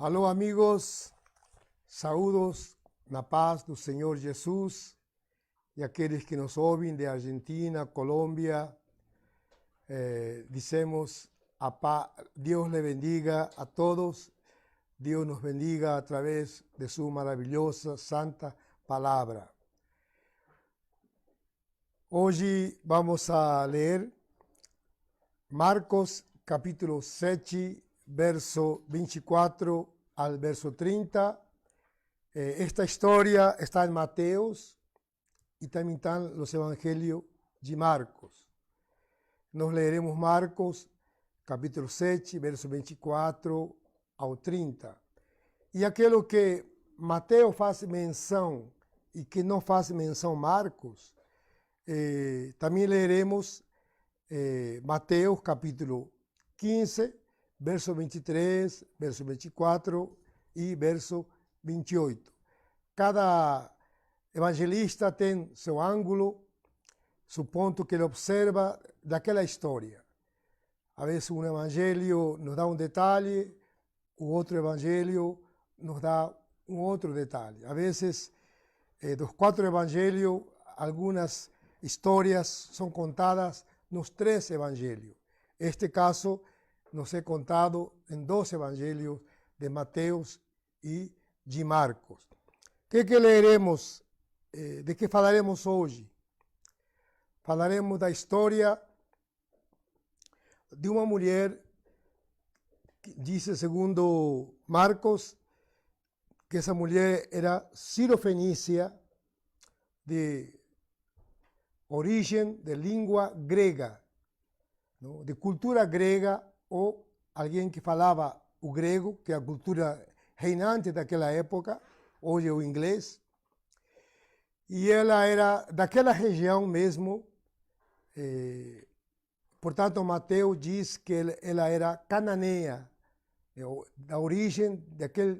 Alô, amigos, saúdos na paz do Senhor Jesus e aqueles que nos ouvem de Argentina, Colômbia. Dizemos, Deus le bendiga a todos, Deus nos bendiga através de sua maravilhosa, santa palavra. Hoje vamos a ler Marcos capítulo 7, verso 24 al verso 30. Esta história está em Mateus e também está nos Evangelhos de Marcos. Nós leremos Marcos capítulo 7, verso 24 ao 30. E aquilo que Mateus faz menção e que não faz menção Marcos, também leremos Mateus capítulo 15, verso 23, verso 24 e verso 28. Cada evangelista tem seu ângulo, seu ponto que ele observa daquela história. Às vezes um evangelho nos dá um detalhe, o outro evangelho nos dá um outro detalhe. Às vezes, dos 4 evangelhos, algumas histórias são contadas nos 3 evangelhos. Este caso nos é contado em 2 evangelhos de Mateus e de Marcos. O que leremos? De que falaremos hoje? Falaremos da história de uma mulher, que diz segundo Marcos, que essa mulher era sirofenícia, de origem de língua grega, não? De cultura grega, ou alguém que falava o grego, que é a cultura reinante daquela época, hoje o inglês. E ela era daquela região mesmo, portanto, Mateus diz que ela era cananeia, da origem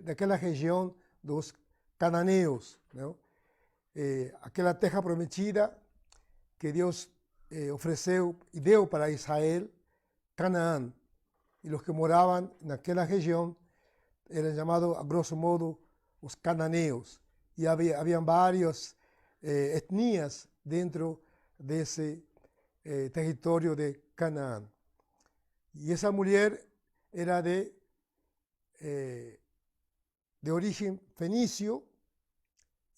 daquela região dos cananeus, não? Aquela terra prometida que Deus ofereceu e deu para Israel, Canaã. E os que moravam naquela região eram chamados, a grosso modo, os cananeus. E haviam várias etnias dentro desse território de Canaã. E essa mulher era de origem fenício,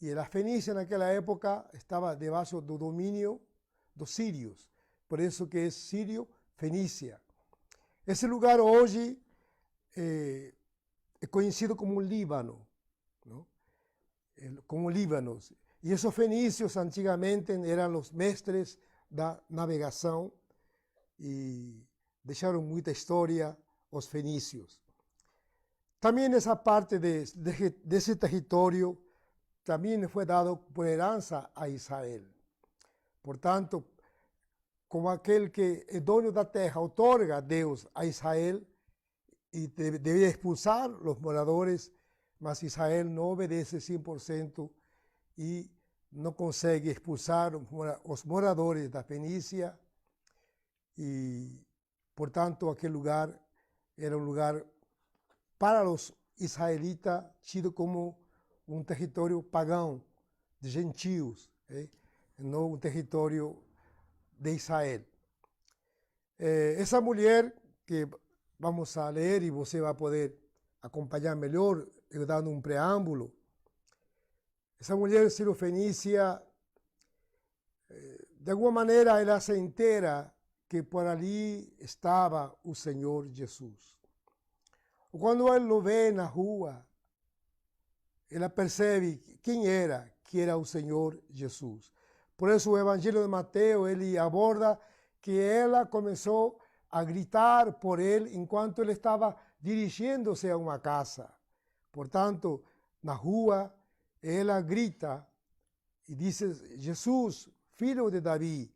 e a Fenícia naquela época estava debaixo do domínio dos sírios. Por isso que é Sírio-Fenícia. Esse lugar hoje é conhecido como Líbano, não? Como Líbano. E esses fenícios antigamente eram os mestres da navegação e deixaram muita história os fenícios. Também nessa parte desse território também foi dado por herança a Israel. Portanto, como aquele que é dono da terra, outorga a Deus a Israel e devia expulsar os moradores, mas Israel não obedece 100% e não consegue expulsar os moradores da Fenícia. E, portanto, aquele lugar era um lugar para os israelitas tido como um território pagão, de gentios, não um território de Israel. Essa mulher que vamos a ler e você vai poder acompanhar melhor, eu dando um preâmbulo. Essa mulher sirofenícia, de alguma maneira, ela se entera que por ali estava o Senhor Jesus. Quando ele o vê na rua, ela percebe quem era, que era o Senhor Jesus. Por isso o Evangelho de Mateus, ele aborda que ela começou a gritar por ele enquanto ele estava dirigindo-se a uma casa. Portanto, na rua, ela grita e diz: Jesus, filho de Davi,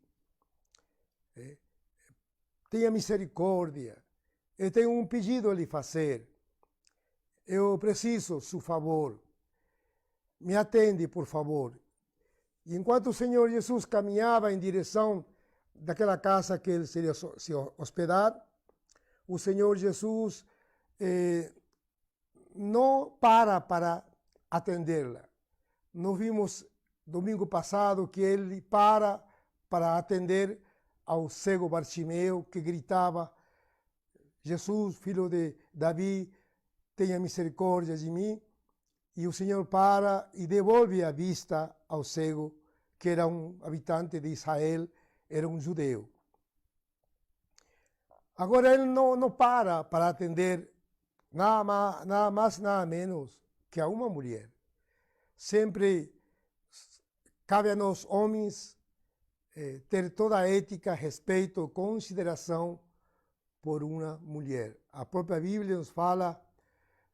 tenha misericórdia, eu tenho um pedido a lhe fazer. Eu preciso seu favor. Me atende, por favor. E enquanto o Senhor Jesus caminhava em direção daquela casa que ele seria se hospedar, o Senhor Jesus não para atendê-la. Nós vimos domingo passado que ele para atender ao cego Bartimeu, que gritava: Jesus, filho de Davi, tenha misericórdia de mim. E o Senhor para e devolve a vista ao cego, que era um habitante de Israel, era um judeu. Agora ele não para atender nada mais, nada menos que a uma mulher. Sempre cabe a nós, homens, ter toda a ética, respeito, consideração por uma mulher. A própria Bíblia nos fala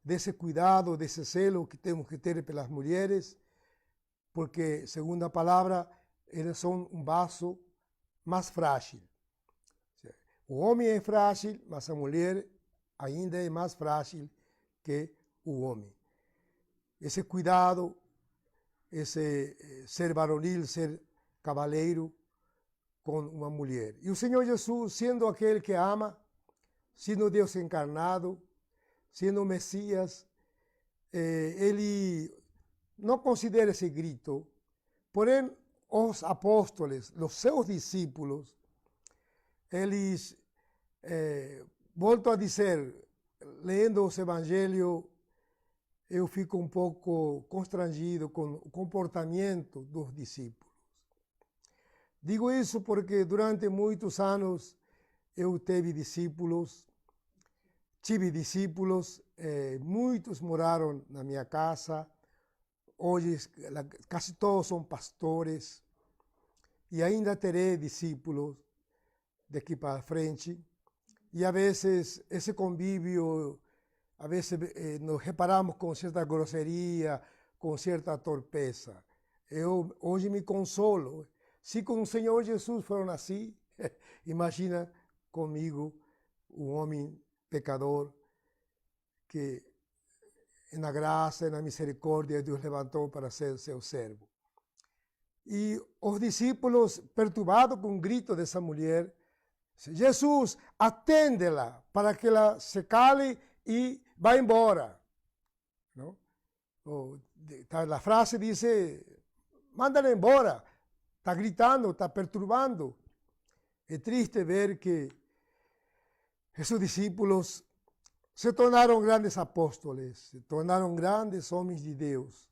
desse cuidado, desse zelo que temos que ter pelas mulheres, porque, segundo a palavra, eles são um vaso mais frágil. O homem é frágil, mas a mulher ainda é mais frágil que o homem. Esse cuidado, esse ser varonil, ser cavaleiro com uma mulher. E o Senhor Jesus, sendo aquele que ama, sendo Deus encarnado, sendo o Messias, ele não considera esse grito. Porém, os apóstolos, os seus discípulos, eles volto a dizer, lendo os evangelhos, eu fico um pouco constrangido com o comportamento dos discípulos. Digo isso porque durante muitos anos eu tive discípulos, muitos moraram na minha casa, hoje quase todos são pastores, e ainda terei discípulos daqui para frente. E a vezes esse convívio, a vezes nos reparamos com certa grosseria, com certa torpeza. Eu hoje me consolo. Se com o Senhor Jesus foram assim, imagina comigo, um homem pecador, que na graça e na misericórdia Deus levantou para ser seu servo. E os discípulos, perturbados com o grito dessa mulher, Jesus, atende-la para que ela se cale e vá embora. Não? A frase diz, manda-la embora. Está gritando, está perturbando. É triste ver que esses discípulos se tornaram grandes apóstolos, se tornaram grandes homens de Deus.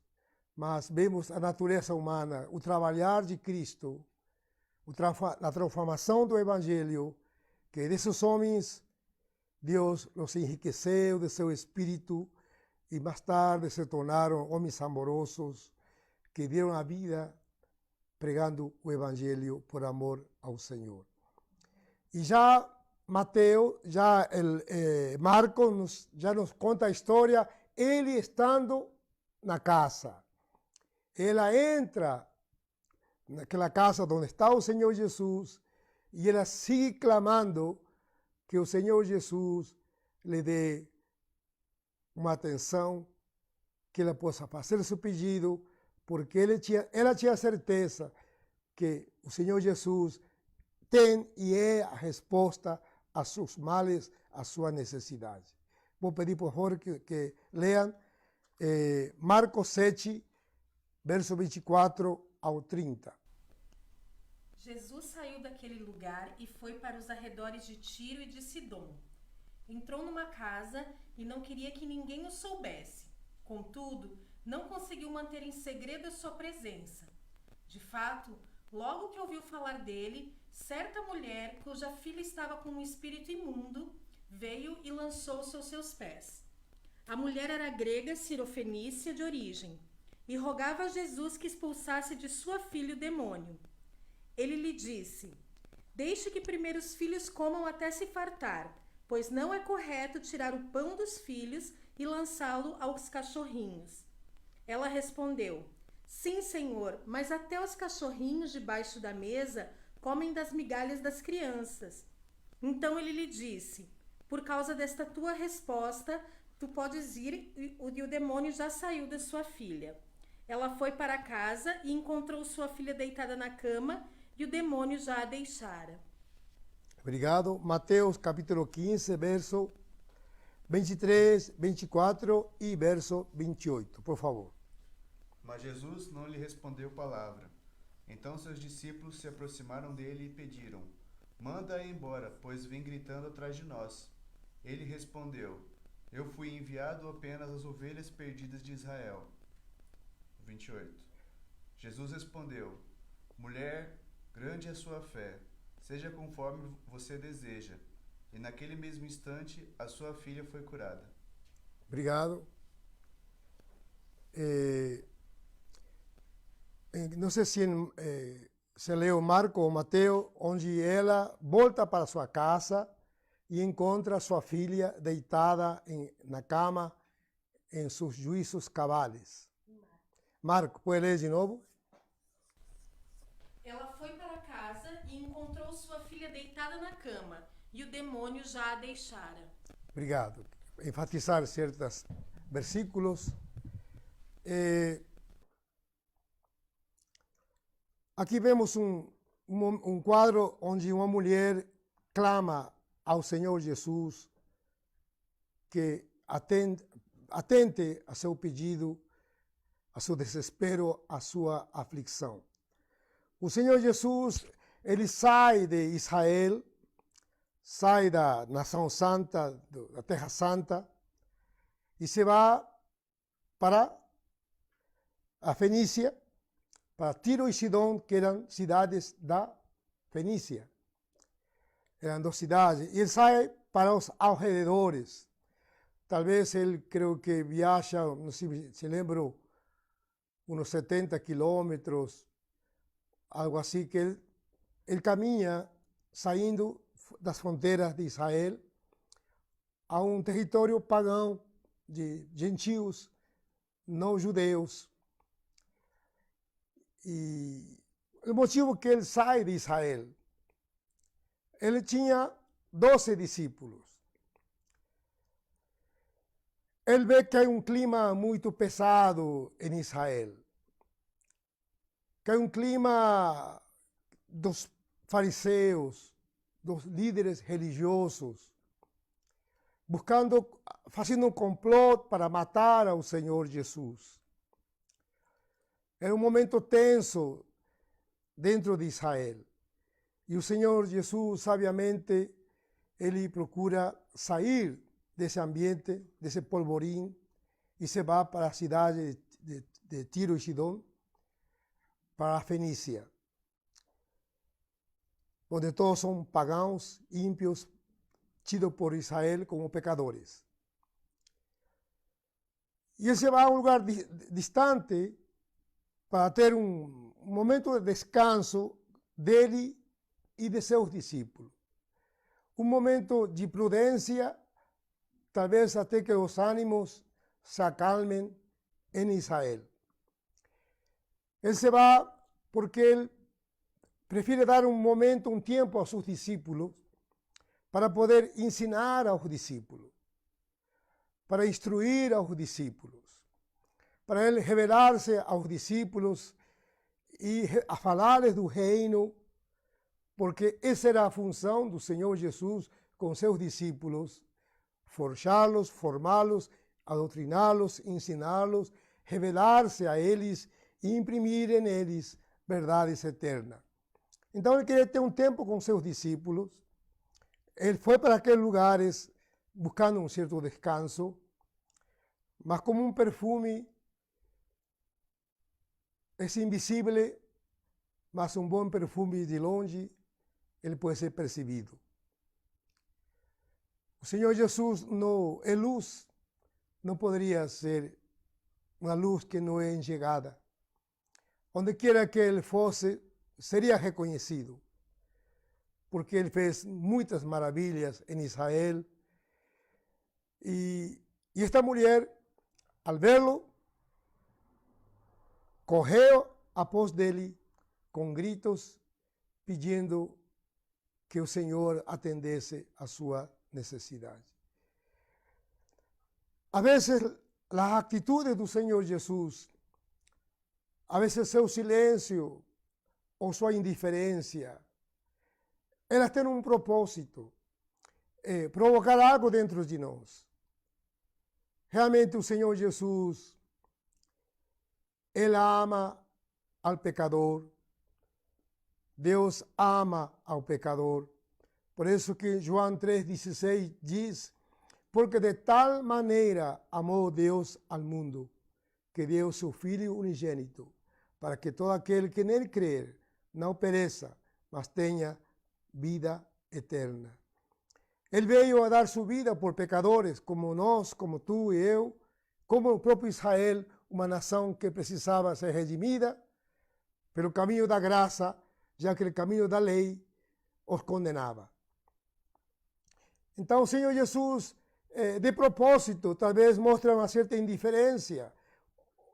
Mas vemos a natureza humana, o trabalhar de Cristo, a transformação do Evangelho, que desses homens Deus os enriqueceu de seu espírito e mais tarde se tornaram homens amorosos que deram a vida pregando o Evangelho por amor ao Senhor. E já Mateus, Marcos já nos conta a história, ele estando na casa. Ela entra naquela casa onde está o Senhor Jesus e ela sigue clamando que o Senhor Jesus lhe dê uma atenção, que ela possa fazer seu pedido, porque ela tinha certeza que o Senhor Jesus tem e é a resposta a seus males, a sua necessidade. Vou pedir, por favor, que leiam Marcos 7, verso 24 ao 30. Jesus saiu daquele lugar e foi para os arredores de Tiro e de Sidom. Entrou numa casa e não queria que ninguém o soubesse. Contudo, não conseguiu manter em segredo a sua presença. De fato, logo que ouviu falar dele, certa mulher, cuja filha estava com um espírito imundo, veio e lançou-se aos seus pés. A mulher era grega cirofenícia de origem, e rogava a Jesus que expulsasse de sua filha o demônio. Ele lhe disse: deixe que primeiro os filhos comam até se fartar, pois não é correto tirar o pão dos filhos e lançá-lo aos cachorrinhos. Ela respondeu: sim, Senhor, mas até os cachorrinhos debaixo da mesa comem das migalhas das crianças. Então ele lhe disse: por causa desta tua resposta, tu podes ir, e o demônio já saiu da sua filha. Ela foi para casa e encontrou sua filha deitada na cama, e o demônio já a deixara. Obrigado. Mateus capítulo 15, verso 23, 24 e verso 28, por favor. Mas Jesus não lhe respondeu palavra. Então seus discípulos se aproximaram dele e pediram: Manda-a embora, pois vem gritando atrás de nós. Ele respondeu: Eu fui enviado apenas às ovelhas perdidas de Israel. 28. Jesus respondeu: Mulher, grande é a sua fé, seja conforme você deseja. E naquele mesmo instante, a sua filha foi curada. Obrigado. Não sei se se leu Marco ou Mateus, onde ela volta para sua casa e encontra sua filha deitada na cama em seus juízos cabales. Marco, pode ler de novo? Ela foi para casa e encontrou sua filha deitada na cama, e o demônio já a deixara. Obrigado. Enfatizar certos versículos. Aqui vemos um quadro onde uma mulher clama ao Senhor Jesus que atente a seu pedido, a seu desespero, a sua aflição. O Senhor Jesus, ele sai de Israel, sai da nação santa, da terra santa, e se vai para a Fenícia, para Tiro e Sidom, que eram cidades da Fenícia. Eram duas cidades. E ele sai para os alrededores. Talvez ele, creio que viaja, não sei se lembro, uns 70 quilômetros, algo assim, que ele caminha saindo das fronteiras de Israel a um território pagão de gentios, não judeus. E o motivo que ele sai de Israel, ele tinha 12 discípulos. Ele vê que há um clima muito pesado em Israel, que há um clima dos fariseus, dos líderes religiosos, fazendo um complot para matar ao Senhor Jesus. Era um momento tenso dentro de Israel. E o Senhor Jesus, sabiamente, ele procura sair desse ambiente, desse polvorim, e se vai para a cidade de Tiro e Sidom, para a Fenícia, onde todos são pagãos, ímpios, tidos por Israel como pecadores. E ele se vai a um lugar distante para ter um momento de descanso dele e de seus discípulos. Um momento de prudência, talvez até que os ânimos se acalmem em Israel. Ele se vai porque ele prefere dar um momento, um tempo aos seus discípulos para poder ensinar aos discípulos, para instruir aos discípulos, para ele revelar-se aos discípulos e a falar-lhes do reino, porque essa era a função do Senhor Jesus com seus discípulos, forjá-los, formá-los, adoutriná-los, ensiná-los, revelar-se a eles e imprimir em eles verdades eternas. Então ele queria ter um tempo com seus discípulos. Ele foi para aqueles lugares buscando um certo descanso, mas como um perfume é invisível, mas um bom perfume de longe, ele pode ser percebido. O Senhor Jesus não é luz, não poderia ser uma luz que não é enxergada. Onde quiera que ele fosse, seria reconhecido, porque ele fez muitas maravilhas em Israel. E esta mulher, ao vê-lo, correu após dele com gritos, pedindo que o Senhor atendesse a sua necessidade. A vezes, as atitudes do Senhor Jesus, a vezes seu silêncio ou sua indiferença, elas têm um propósito, provocar algo dentro de nós. Realmente o Senhor Jesus, Ele ama ao pecador. Deus ama ao pecador. Por isso que João 3,16 diz, porque de tal maneira amou Deus ao mundo, que deu seu Filho unigênito, para que todo aquele que nele crer não pereça, mas tenha vida eterna. Ele veio a dar sua vida por pecadores, como nós, como tu e eu, como o próprio Israel, uma nação que precisava ser redimida pelo caminho da graça, já que o caminho da lei os condenava. Então, o Senhor Jesus, de propósito, talvez mostra uma certa indiferença,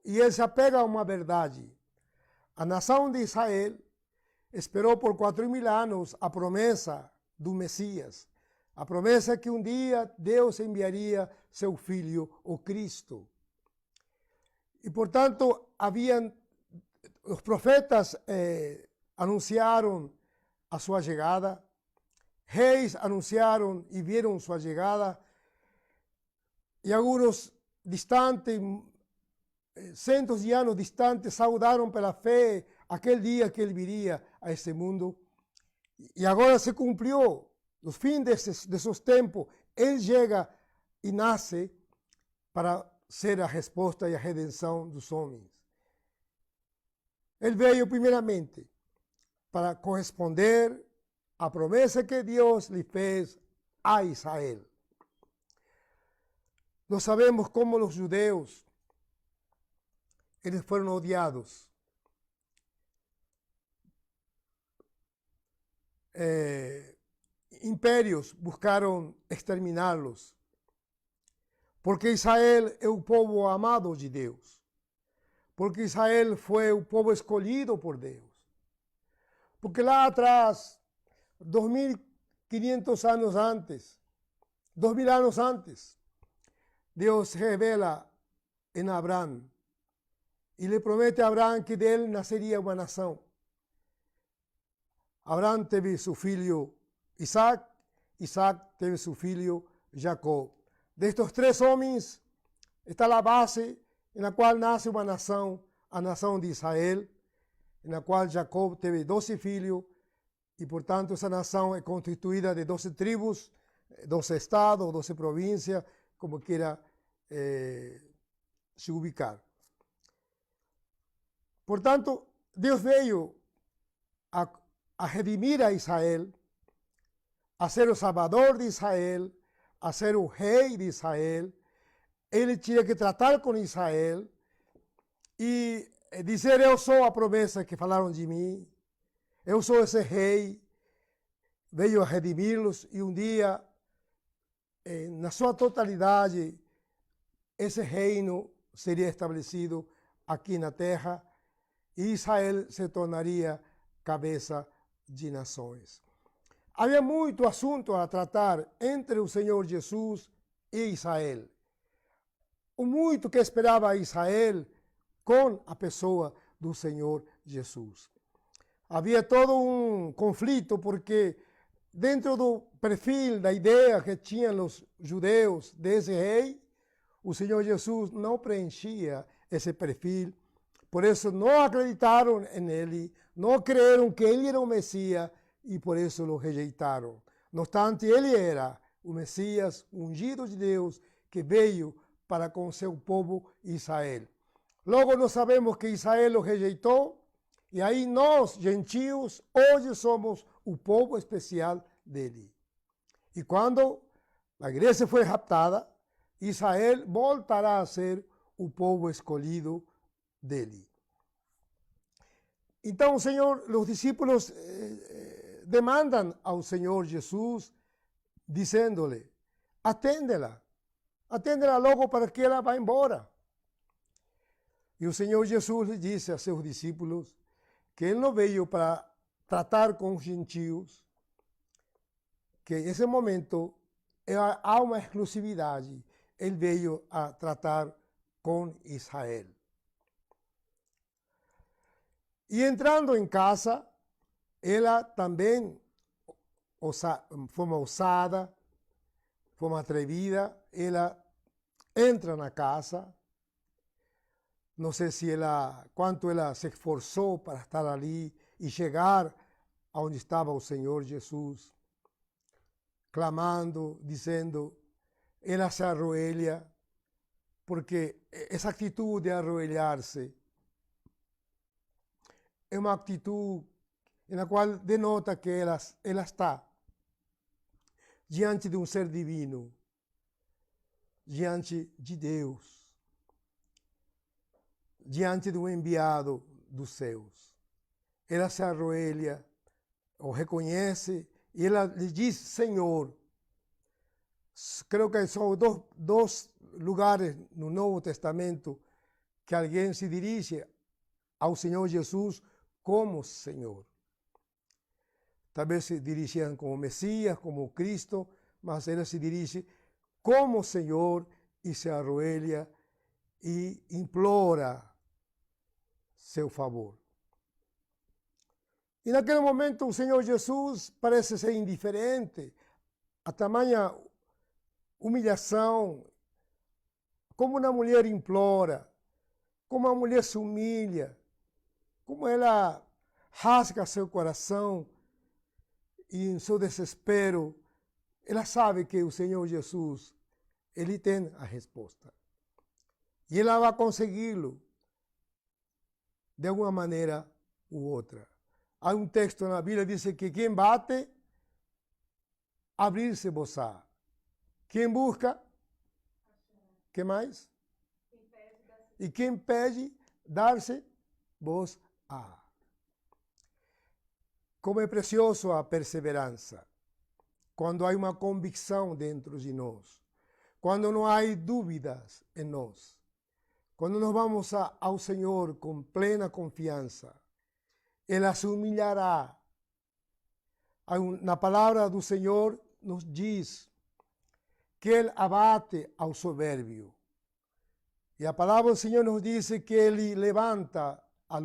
e ele se apega a uma verdade. A nação de Israel esperou por 4.000 anos a promessa do Messias, a promessa que um dia Deus enviaria seu Filho, o Cristo. E, portanto, os profetas anunciaram a sua chegada, reis anunciaram e viram sua chegada, e alguns distantes, centos de anos distantes, saudaram pela fé aquele dia que ele viria a esse mundo. E agora se cumpriu, no fim desses tempos, ele chega e nasce para ser a resposta e a redenção dos homens. Ele veio primeiramente para corresponder à promessa que Deus lhe fez a Israel. Nós sabemos como os judeus, eles foram odiados. Impérios buscaram exterminá-los, porque Israel é o povo amado de Deus, porque Israel foi o povo escolhido por Deus, porque lá atrás, 2.500 anos antes, 2.000 anos antes, Deus revela em Abraão e lhe promete a Abraão que dele nasceria uma nação. Abraão teve seu filho Isaac, Isaac teve seu filho Jacó. Destes três homens está a base na qual nasce uma nação, a nação de Israel, na qual Jacó teve 12 filhos, e, portanto, essa nação é constituída de 12 tribos, 12 estados, 12 províncias, como queira se ubicar. Portanto, Deus veio a redimir a Israel, a ser o salvador de Israel, a ser o rei de Israel. Ele tinha que tratar com Israel e dizer: eu sou a promessa que falaram de mim, eu sou esse rei, veio a redimi-los, e um dia, na sua totalidade, esse reino seria estabelecido aqui na terra, e Israel se tornaria cabeça de nações. Havia muito assunto a tratar entre o Senhor Jesus e Israel. O muito que esperava Israel com a pessoa do Senhor Jesus. Havia todo um conflito, porque dentro do perfil, da ideia que tinham os judeus desse rei, o Senhor Jesus não preenchia esse perfil. Por isso não acreditaram nele, não creram que ele era o Messias, e por isso o rejeitaram. No obstante, ele era o Messias ungido de Deus, que veio para com seu povo Israel. Logo, nós sabemos que Israel o rejeitou, e aí nós, gentios, hoje somos o povo especial dele. E quando a igreja foi raptada, Israel voltará a ser o povo escolhido dele. Então, o Senhor, os discípulos demandam ao Senhor Jesus, dizendo-lhe: atende-la logo para que ela vá embora. E o Senhor Jesus lhe disse a seus discípulos que ele não veio para tratar com os gentios, que nesse momento há uma exclusividade. Ele veio a tratar com Israel. E entrando em casa, ela também, forma ousada, forma atrevida, ela entra na casa. Não sei se quanto ela se esforçou para estar ali e chegar aonde estava o Senhor Jesus, clamando, dizendo, ela se arroelha, porque essa atitude de arroelhar-se é uma atitude na qual denota que ela está diante de um ser divino, diante de Deus, diante de um enviado dos céus. Ela se arroelha, o reconhece, e ela lhe diz, Senhor. Creio que são dois lugares no Novo Testamento que alguém se dirige ao Senhor Jesus como Senhor. Talvez se dirigiam como Messias, como Cristo, mas ela se dirige como Senhor e se arroelha e implora seu favor. E naquele momento o Senhor Jesus parece ser indiferente a tamanha humilhação, como uma mulher implora, como a mulher se humilha, como ela rasga seu coração e em seu desespero, ela sabe que o Senhor Jesus, ele tem a resposta. E ela vai consegui-lo de alguma maneira ou outra. Há um texto na Bíblia que diz que quem bate, abrir-se-vos-á. Quem busca, que mais? E quem pede, dar-se-vos-á. Como é precioso a perseverança, quando há uma convicção dentro de nós, quando não há dúvidas em nós, quando nós vamos ao Senhor com plena confiança, ela se humilhará. Na palavra do Senhor nos diz que Ele abate ao soberbio. E a palavra do Senhor nos diz que Ele levanta ao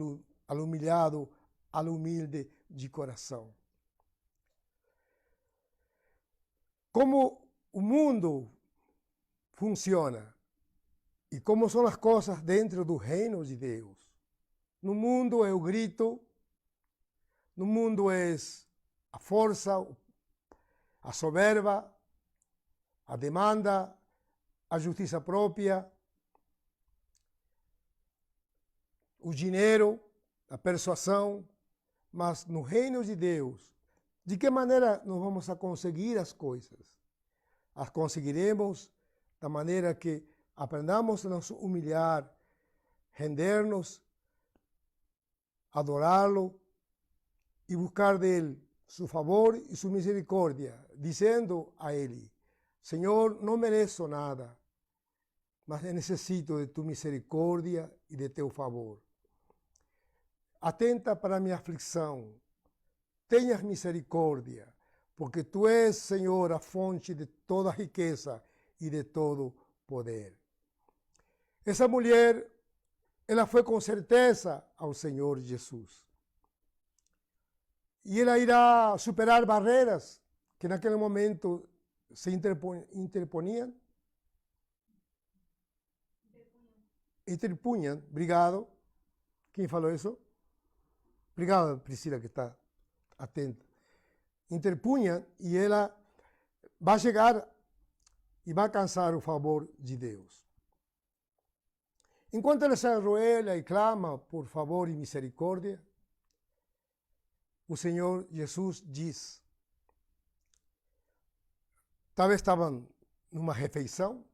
humilhado, ao humilde de coração. Como o mundo funciona e como são as coisas dentro do reino de Deus. No mundo é o grito, no mundo é a força, a soberba, a demanda, a justiça própria, o dinheiro, a persuasão, mas no reino de Deus, de que maneira nós vamos a conseguir as coisas? As conseguiremos da maneira que aprendamos a nos humilhar, render-nos, adorá-lo e buscar dele su favor e sua misericórdia, dizendo a ele, Senhor, não mereço nada, mas necessito de tu misericórdia e de teu favor. Atenta para a minha aflição, tenhas misericórdia, porque tu és, Senhor, a fonte de toda riqueza e de todo poder. Essa mulher, ela foi com certeza ao Senhor Jesus. E ela irá superar barreiras que naquele momento se interpunham. Obrigado. Quem falou isso? Obrigado, Priscila, que está atenta. Interpunha e ela vai chegar e vai alcançar o favor de Deus. Enquanto ela se arroelha e clama por favor e misericórdia, o Senhor Jesus diz, talvez estavam numa refeição,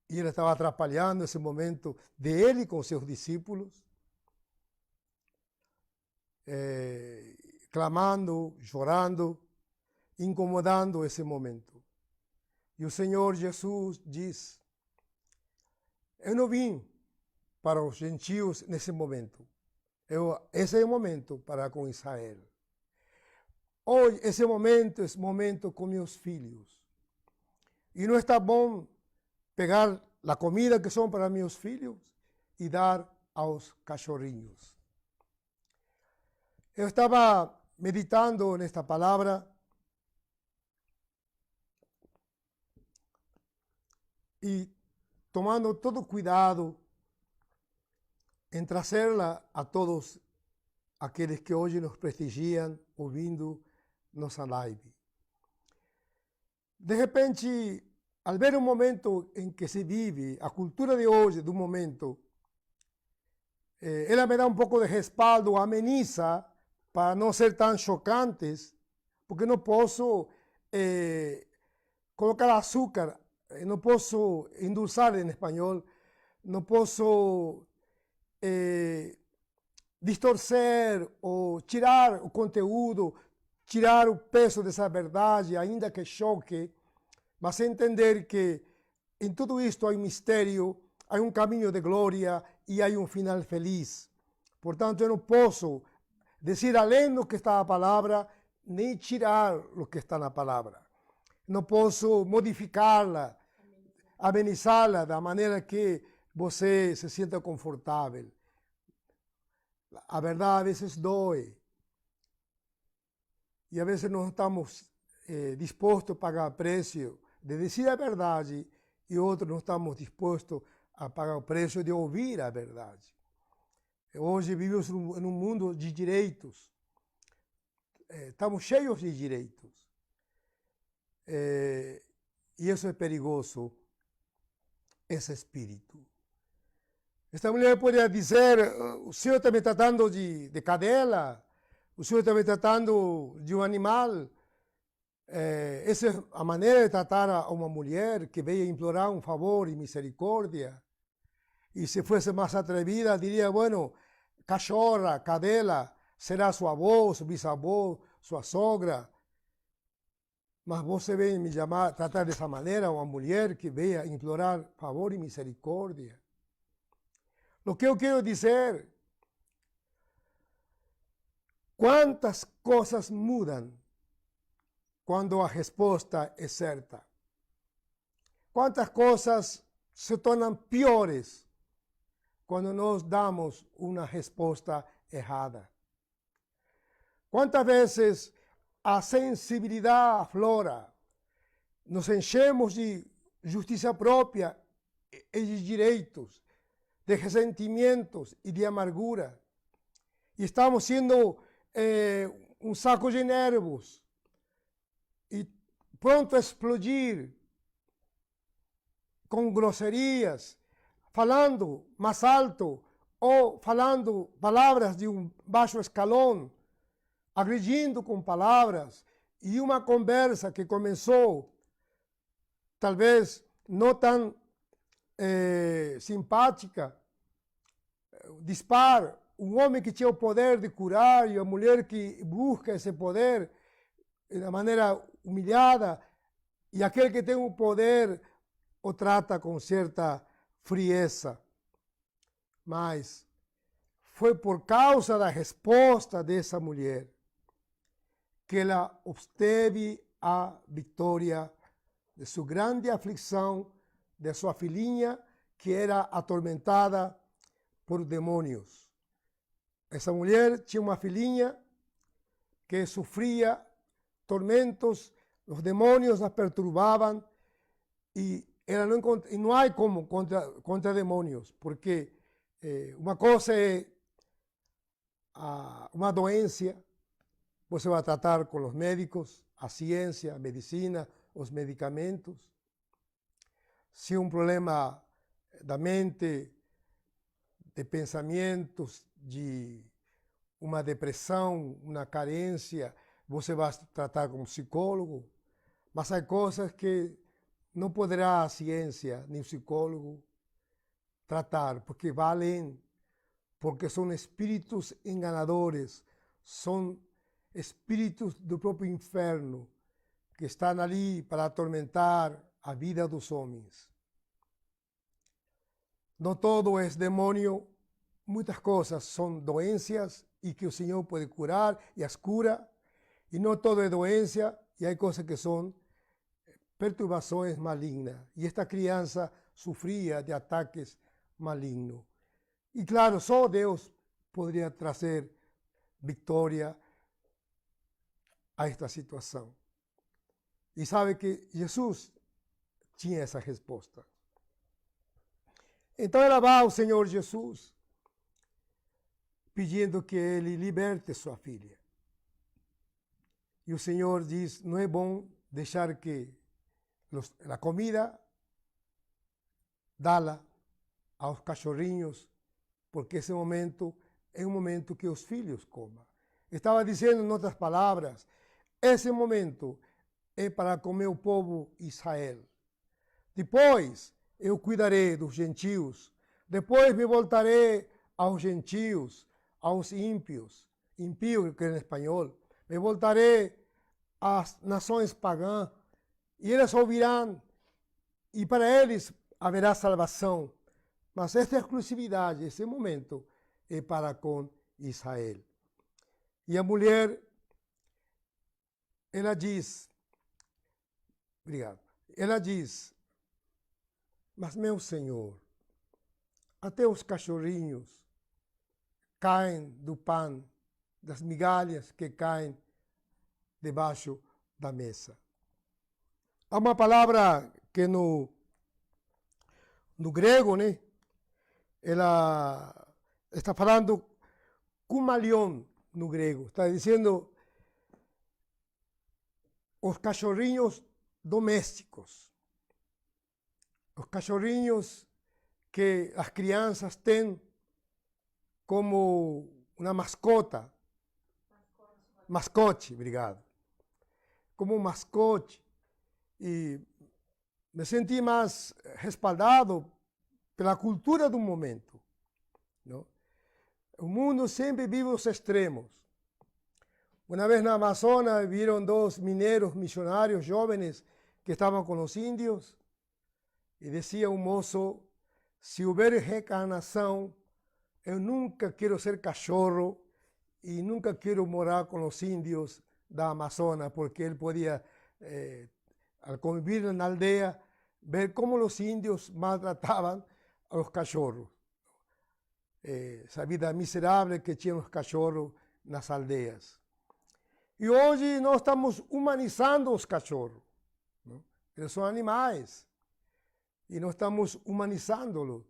e ele estava atrapalhando esse momento de ele com seus discípulos, clamando, chorando, incomodando esse momento. E o Senhor Jesus diz, eu não vim para os gentios nesse momento. Esse é o momento para com Israel. Hoje, esse momento é momento com meus filhos. E não está bom pegar a comida que são para meus filhos e dar aos cachorrinhos. Eu estava meditando nesta palavra y tomando todo cuidado en traerla a todos aqueles que hoje nos prestigiam ouvindo nossa live. De repente, ao ver o momento em que se vive, a cultura de hoje, do momento, ela me dá um pouco de respaldo, ameniza, para não ser tão chocantes, porque não posso colocar açúcar, não posso endulçar em espanhol, não posso distorcer ou tirar o conteúdo, tirar o peso dessa verdade, ainda que choque, mas entender que em tudo isto há um mistério, há um caminho de glória e há um final feliz. Portanto, eu não posso dizer além do que está na palavra, nem tirar o que está na palavra. Não posso modificá-la, amenizá-la da maneira que você se sinta confortável. A verdade a vezes dói. E a vezes não estamos dispostos a pagar o preço de dizer a verdade e outros não estamos dispostos a pagar o preço de ouvir a verdade. Hoje vivemos em um mundo de direitos. Estamos cheios de direitos. E isso é perigoso, esse espírito. Esta mulher poderia dizer, o senhor está me tratando de cadela, o senhor está me tratando de um animal. Essa é a maneira de tratar a uma mulher que veio implorar um favor e misericórdia. E se fosse mais atrevida, diria, bueno, cachorra, cadela, será sua avó, seu bisavô, sua sogra. Mas você vem me chamar, tratar dessa maneira uma mulher que veio implorar favor e misericórdia. O que eu quero dizer, quantas coisas mudam quando a resposta é certa. Quantas coisas se tornam piores quando nós damos uma resposta errada. Quantas vezes a sensibilidade aflora, nos enchemos de justiça própria e de direitos, de ressentimentos e de amargura. E estamos sendo um saco de nervos e pronto a explodir com grosserias, falando mais alto ou falando palavras de um baixo escalão, agredindo com palavras, e uma conversa que começou talvez não tão simpática, dispar, um homem que tinha o poder de curar e a mulher que busca esse poder de maneira humilhada, e aquele que tem o poder o trata com certa frieza. Mas foi por causa da resposta dessa mulher que ela obteve a vitória de sua grande aflição, de sua filhinha, que era atormentada por demônios. Essa mulher tinha uma filhinha que sofria tormentos, os demônios a perturbavam, e ela não há como contra demônios, porque uma coisa é uma doença, você vai tratar com os médicos, a ciência, a medicina, os medicamentos. Se um problema da mente, de pensamentos, de uma depressão, uma carência, você vai tratar com um psicólogo. Mas há coisas que não poderá a ciência nem o psicólogo tratar, porque vai além, porque são espíritos enganadores, são espíritos do próprio inferno que estão ali para atormentar a vida dos homens. Não todo é demônio, muitas coisas são doenças e que o Senhor pode curar e as cura, e não todo é doença, e há coisas que são perturbações malignas. E esta criança sofria de ataques malignos. E claro, só Deus poderia trazer vitória a esta situação. E sabe que Jesus tinha essa resposta. Então ela vai ao Senhor Jesus, pedindo que ele liberte sua filha. E o Senhor diz, não é bom deixar que a comida dá-la aos cachorrinhos, porque esse momento é um momento que os filhos comam. Estava dizendo, em outras palavras, esse momento é para comer o povo Israel. Depois eu cuidarei dos gentios. Depois me voltarei aos gentios, aos ímpios, impíos que é em espanhol. Me voltarei às nações pagãs e eles ouvirão e para eles haverá salvação. Mas esta exclusividade, esse momento, é para com Israel. E a mulher, ela diz, obrigado, ela diz, mas meu Senhor, até os cachorrinhos caem do pão, das migalhas que caem debaixo da mesa. Há uma palavra que no grego, né? Ela está falando kumalion no grego. Está dizendo os cachorrinhos domésticos. Os cachorrinhos que as crianças têm como uma mascota. Mascote, obrigado. Como um mascote. E me senti mais respaldado pela cultura do momento. Não? O mundo sempre vive os extremos. Uma vez na Amazônia, viram 2 mineiros missionários jovens que estavam com os índios e dizia um moço, se houver reencarnação, eu nunca quero ser cachorro e nunca quero morar com os índios da Amazônia, porque ele podia, ao conviver na aldeia, ver como os índios maltratavam aos cachorros. Essa vida miserável que tinham os cachorros nas aldeias. E hoje nós estamos humanizando os cachorros. Não? Eles são animais. E nós estamos humanizando-los.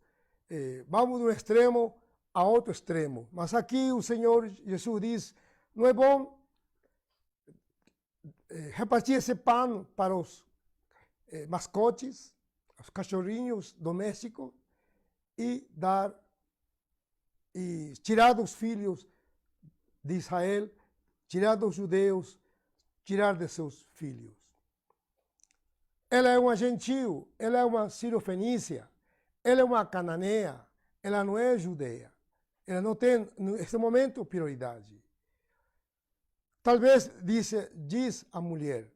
Vamos de um extremo a outro extremo. Mas aqui o Senhor Jesus diz, não é bom repartir esse pão para os mascotes, os cachorrinhos domésticos, e tirar dos filhos de Israel, tirar dos judeus, tirar de seus filhos. Ela é uma gentil, ela é uma sírio-fenícia, ela é uma cananeia, ela não é judeia. Ela não tem, nesse momento, prioridade. Talvez diz a mulher,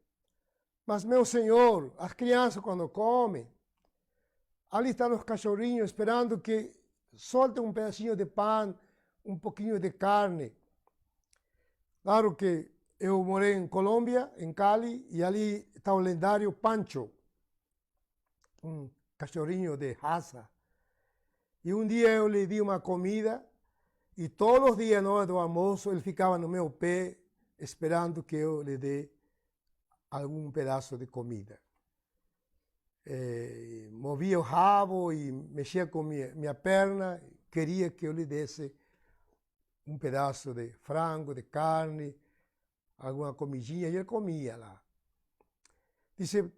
mas meu Senhor, as crianças quando comem, ali estão os cachorrinhos esperando que solte um pedacinho de pão, um pouquinho de carne. Claro que eu morei em Colômbia, em Cali, e ali está o lendário Pancho, um cachorrinho de raça. E um dia eu lhe di uma comida, e todos os dias, na hora do almoço, ele ficava no meu pé, esperando que eu lhe dê algum pedaço de comida. Movia o rabo e mexia com minha perna, queria que eu lhe desse um pedaço de frango, de carne, alguma comidinha, e ele comia lá. Disse,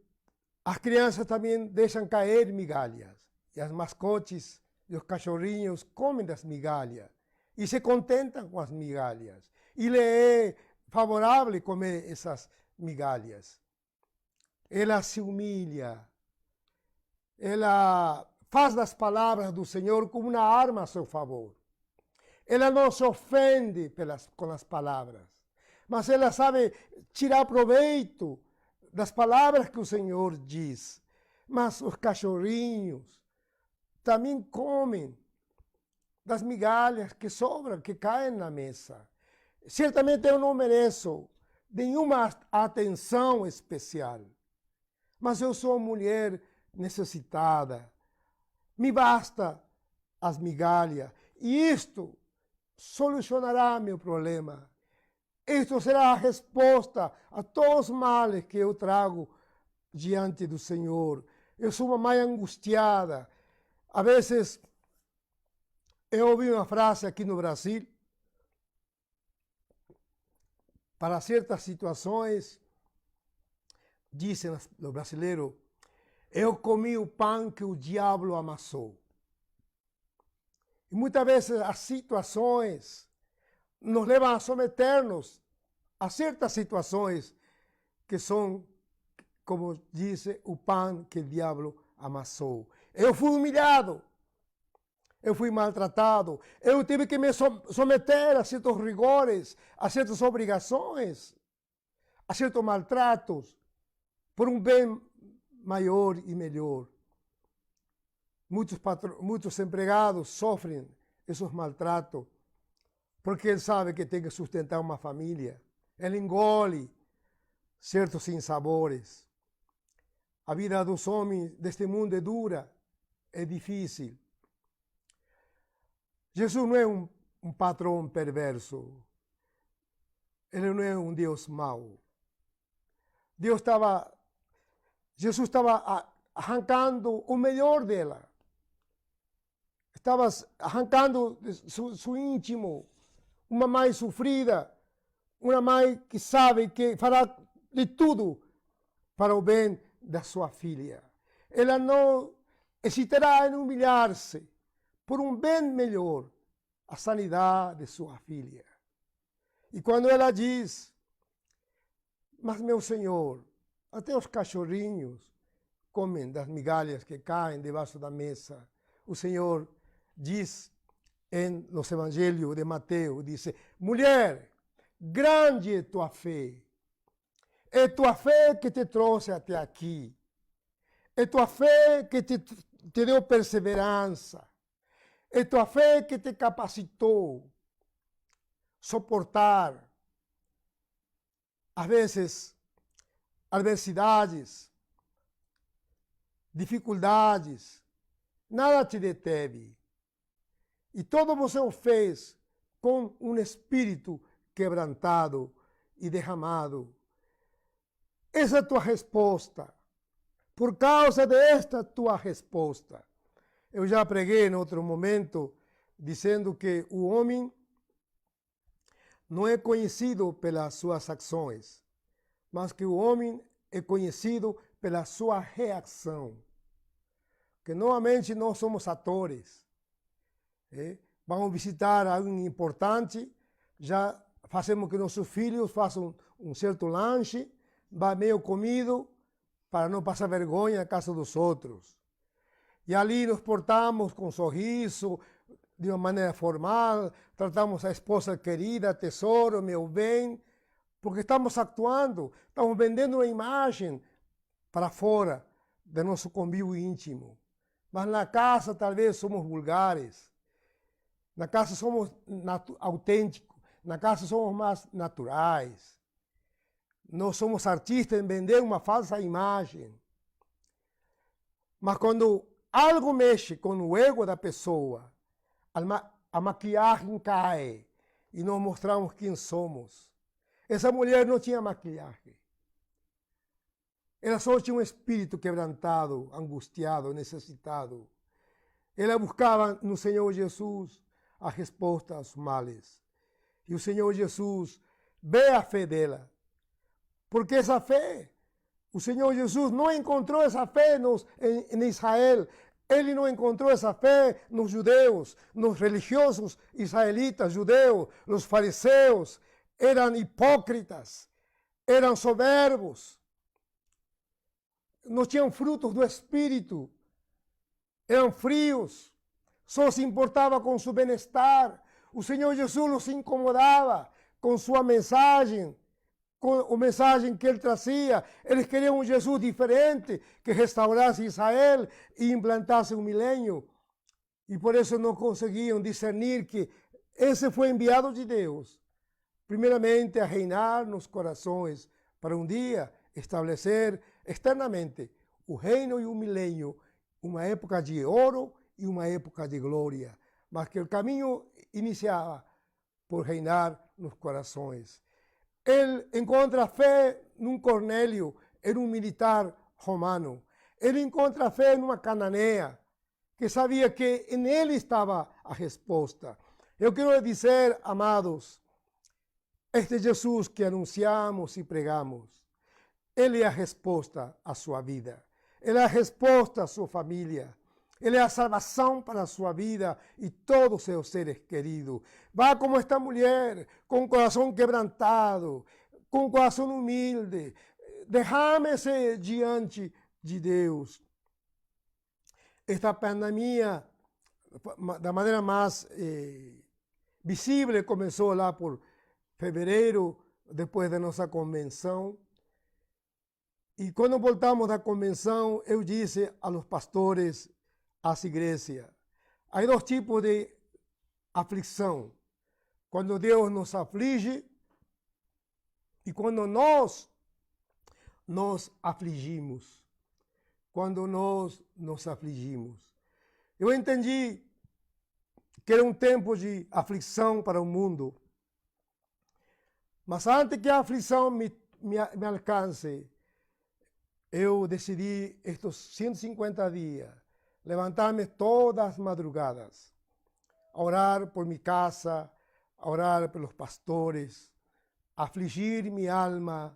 as crianças também deixam cair migalhas, e as mascotes e os cachorrinhos comem das migalhas, e se contentam com as migalhas, e lhe é favorável comer essas migalhas. Ela se humilha, ela faz das palavras do Senhor como uma arma a seu favor. Ela não se ofende com as palavras, mas ela sabe tirar proveito das palavras que o Senhor diz. Mas os cachorrinhos também comem das migalhas que sobram, que caem na mesa. Certamente eu não mereço nenhuma atenção especial, mas eu sou uma mulher necessitada. Me basta as migalhas. E isto solucionará meu problema. Isto será a resposta a todos os males que eu trago diante do Senhor. Eu sou uma mãe angustiada. A vezes, eu ouvi uma frase aqui no Brasil, para certas situações, dizem os brasileiros, eu comi o pão que o diabo amassou. E muitas vezes as situações nos levam a someter-nos a certas situações que são, como diz, o pão que o diabo amassou. Eu fui humilhado, eu fui maltratado, eu tive que me someter a certos rigores, a certas obrigações, a certos maltratos, por um bem maior e melhor. Muitos empregados sofrem esses maltratos porque ele sabe que tem que sustentar uma família. Ele engole certos sinsabores. A vida dos homens deste mundo é dura, é difícil. Jesus não é um patrão perverso. Ele não é um Deus mau. Jesus estava arrancando o melhor dela. Estava arrancando seu íntimo, uma mãe sofrida, uma mãe que sabe que fará de tudo para o bem da sua filha. Ela não hesitará em humilhar-se por um bem melhor, a sanidade de sua filha. E quando ela diz, mas meu Senhor, até os cachorrinhos comem das migalhas que caem debaixo da mesa. O Senhor diz nos evangelhos de Mateus, diz, mulher, grande é tua fé. É tua fé que te trouxe até aqui. É tua fé que te deu perseverança. É tua fé que te capacitou suportar, às vezes, adversidades, dificuldades. Nada te deteve. E todo você o fez com um espírito quebrantado e derramado. Essa é a tua resposta. Por causa desta tua resposta. Eu já preguei em outro momento, dizendo que o homem não é conhecido pelas suas ações, mas que o homem é conhecido pela sua reação. Que normalmente nós somos atores. Vamos visitar alguém importante, já fazemos que nossos filhos façam um certo lanche, vai meio comido, para não passar vergonha na casa dos outros. E ali nos portamos com sorriso, de uma maneira formal, tratamos a esposa querida, tesouro, meu bem, porque estamos actuando, estamos vendendo uma imagem para fora do nosso convívio íntimo. Mas na casa talvez somos vulgares, na casa somos autênticos, na casa somos mais naturais. Nós somos artistas em vender uma falsa imagem. Mas quando algo mexe com o ego da pessoa, a maquiagem cai e nós mostramos quem somos. Essa mulher não tinha maquiagem. Ela só tinha um espírito quebrantado, angustiado, necessitado. Ela buscava no Senhor Jesus a resposta aos males. E o Senhor Jesus vê a fé dela. Porque essa fé, o Senhor Jesus não encontrou essa fé em Israel. Ele não encontrou essa fé nos judeus, nos religiosos israelitas, judeus, os fariseus. Eram hipócritas, eram soberbos. Não tinham frutos do Espírito. Eram frios. Só se importava com seu bem-estar. O Senhor Jesus não se incomodava com sua mensagem, com a mensagem que ele trazia. Eles queriam um Jesus diferente, que restaurasse Israel e implantasse um milênio. E por isso não conseguiam discernir que esse foi enviado de Deus, primeiramente a reinar nos corações, para um dia estabelecer externamente o reino e o milênio, uma época de ouro e uma época de glória. Mas que o caminho iniciava por reinar nos corações. Ele encontra fé num Cornélio, em um militar romano. Ele encontra fé numa cananeia, que sabia que nele estava a resposta. Eu quero dizer, amados, este Jesus que anunciamos e pregamos, ele é a resposta à sua vida. Ele é a resposta à sua família. Ele é a salvação para a sua vida e todos os seus seres queridos. Vá como esta mulher, com o coração quebrantado, com o coração humilde. Derrame-se diante de Deus. Esta pandemia, da maneira mais visível, começou lá por fevereiro, depois da nossa convenção. E quando voltamos da convenção, eu disse aos pastores, às igrejas, há dois tipos de aflição. Quando Deus nos aflige e quando nós nos afligimos. Quando nós nos afligimos. Eu entendi que era um tempo de aflição para o mundo. Mas antes que a aflição me alcance, eu decidi estes 150 dias, levantar-me todas as madrugadas, a orar por minha casa, a orar pelos pastores, a afligir minha alma,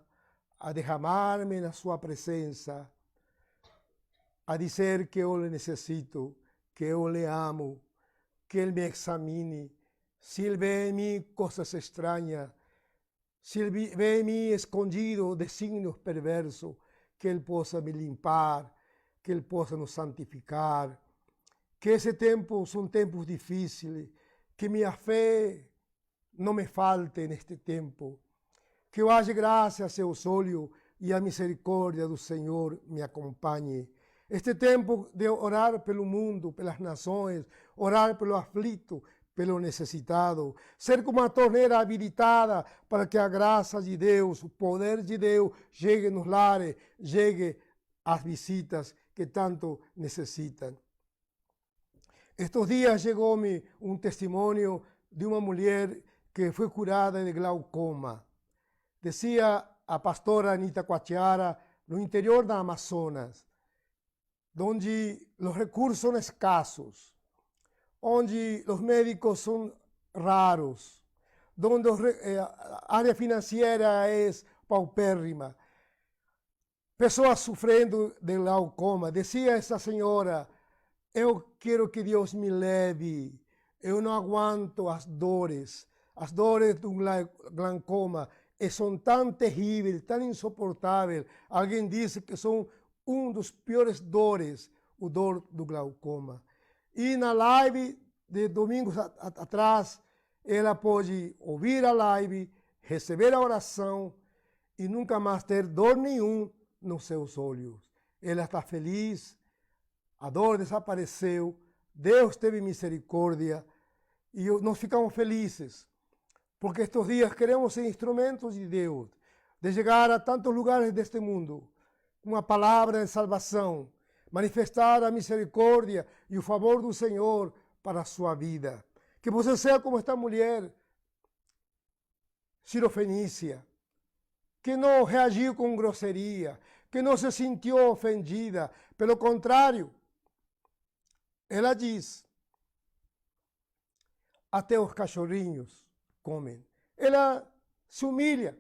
a derramar-me na sua presença, a dizer que eu lhe necessito, que eu lhe amo, que ele me examine, se ele vê em mim coisas estranhas, se ele vê em mim escondido desígnios perversos, que ele possa me limpar, que ele possa nos santificar, que esse tempo são tempos difíceis, que minha fé não me falte neste tempo, que eu haja graça a seus olhos e a misericórdia do Senhor me acompanhe. Este tempo de orar pelo mundo, pelas nações, orar pelo aflito, pelo necessitado, ser como uma torneira habilitada para que a graça de Deus, o poder de Deus chegue nos lares, chegue às visitas que tanto necessitam. Estes dias chegou-me um testemunho de uma mulher que foi curada de glaucoma. Dizia a pastora Anita Quatiara, no interior da Amazonas, onde os recursos são escassos, onde os médicos são raros, onde a área financeira é paupérrima. Pessoas sofrendo de glaucoma. Dizia essa senhora, eu quero que Deus me leve, eu não aguento as dores do glaucoma são tão terríveis, tão insuportáveis. Alguém disse que são dos piores dores, o dor do glaucoma. E na live de domingos atrás, ela pode ouvir a live, receber a oração e nunca mais ter dor nenhum nos seus olhos. Ela está feliz, a dor desapareceu, Deus teve misericórdia e nós ficamos felizes, porque estes dias queremos ser instrumentos de Deus, de chegar a tantos lugares deste mundo, uma palavra de salvação, manifestar a misericórdia e o favor do Senhor para a sua vida. Que você seja como esta mulher, Sirofenícia, que não reagiu com grosseria, que não se sentiu ofendida. Pelo contrário, ela diz, até os cachorrinhos comem. Ela se humilha.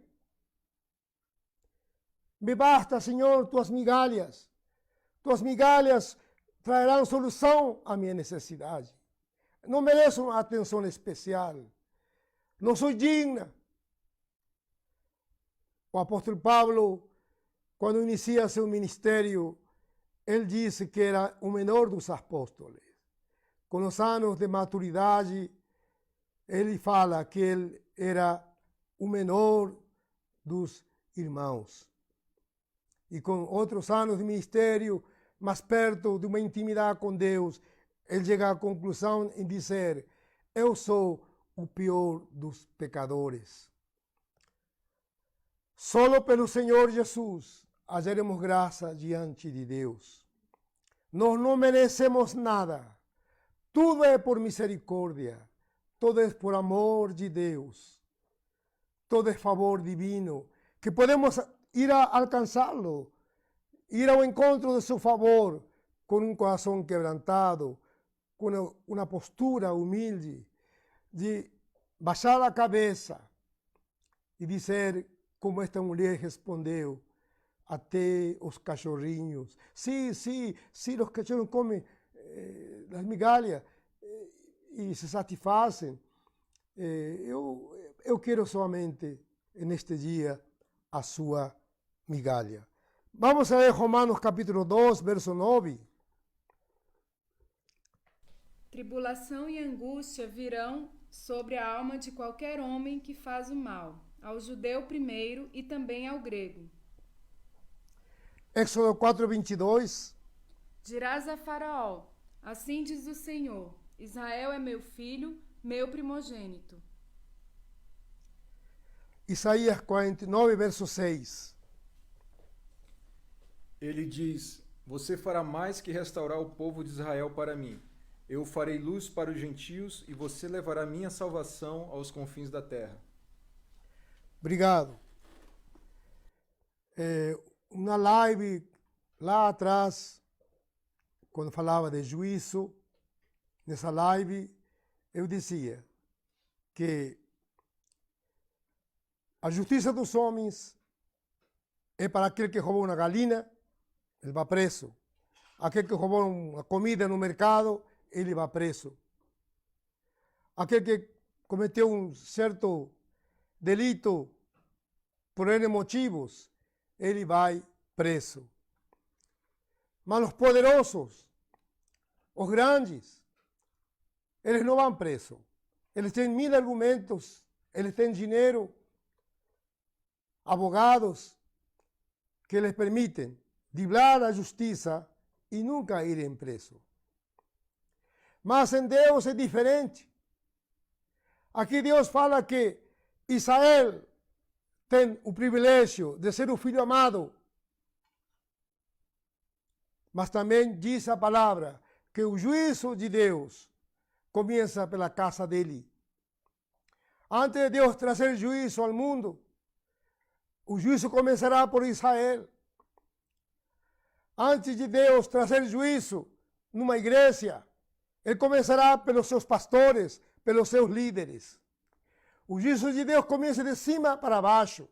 Me basta, Senhor, tuas migalhas. Tuas migalhas trairão solução à minha necessidade. Não mereço uma atenção especial. Não sou digna. O apóstolo Paulo, quando inicia seu ministério, ele disse que era o menor dos apóstolos. Com os anos de maturidade, ele fala que ele era o menor dos irmãos. E com outros anos de ministério, mais perto de uma intimidade com Deus, ele chega à conclusão em dizer, eu sou o pior dos pecadores. Só pelo Senhor Jesus acharemos graça diante de Deus. Nós não merecemos nada. Tudo é por misericórdia. Todo é por amor de Deus. Todo é favor divino. Que podemos ir a alcançá-lo. Ir ao encontro de seu favor com um coração quebrantado, com uma postura humilde de baixar a cabeça e dizer como esta mulher respondeu, até os cachorrinhos. Sim, sim, sim, os cachorros comem as migalhas e se satisfazem. Eu quero somente, neste dia, a sua migalha. Vamos a ler Romanos capítulo 2, verso 9. Tribulação e angústia virão sobre a alma de qualquer homem que faz o mal, ao judeu primeiro e também ao grego. Êxodo 4, 22. Dirás a Faraó, assim diz o Senhor, Israel é meu filho, meu primogênito. Isaías 49, verso 6. Ele diz: Você fará mais que restaurar o povo de Israel para mim. Eu farei luz para os gentios e você levará minha salvação aos confins da terra. Obrigado. Uma live lá atrás, quando falava de juízo, nessa live eu dizia que a justiça dos homens é para aquele que roubou uma galinha, ele vai preso. Aquele que roubou uma comida no mercado, ele vai preso. Aquele que cometeu um certo delito por N motivos, ele vai preso. Mas os poderosos, os grandes, eles não vão presos. Eles têm 1000 argumentos, eles têm dinheiro, abogados que les permitem driblar a justiça e nunca irem presos. Mas em Deus é diferente. Aqui Deus fala que Israel tem o privilégio de ser o filho amado. Mas também diz a palavra que o juízo de Deus começa pela casa dele. Antes de Deus trazer juízo ao mundo, o juízo começará por Israel. Antes de Deus trazer juízo numa igreja, ele começará pelos seus pastores, pelos seus líderes. O juízo de Deus começa de cima para baixo.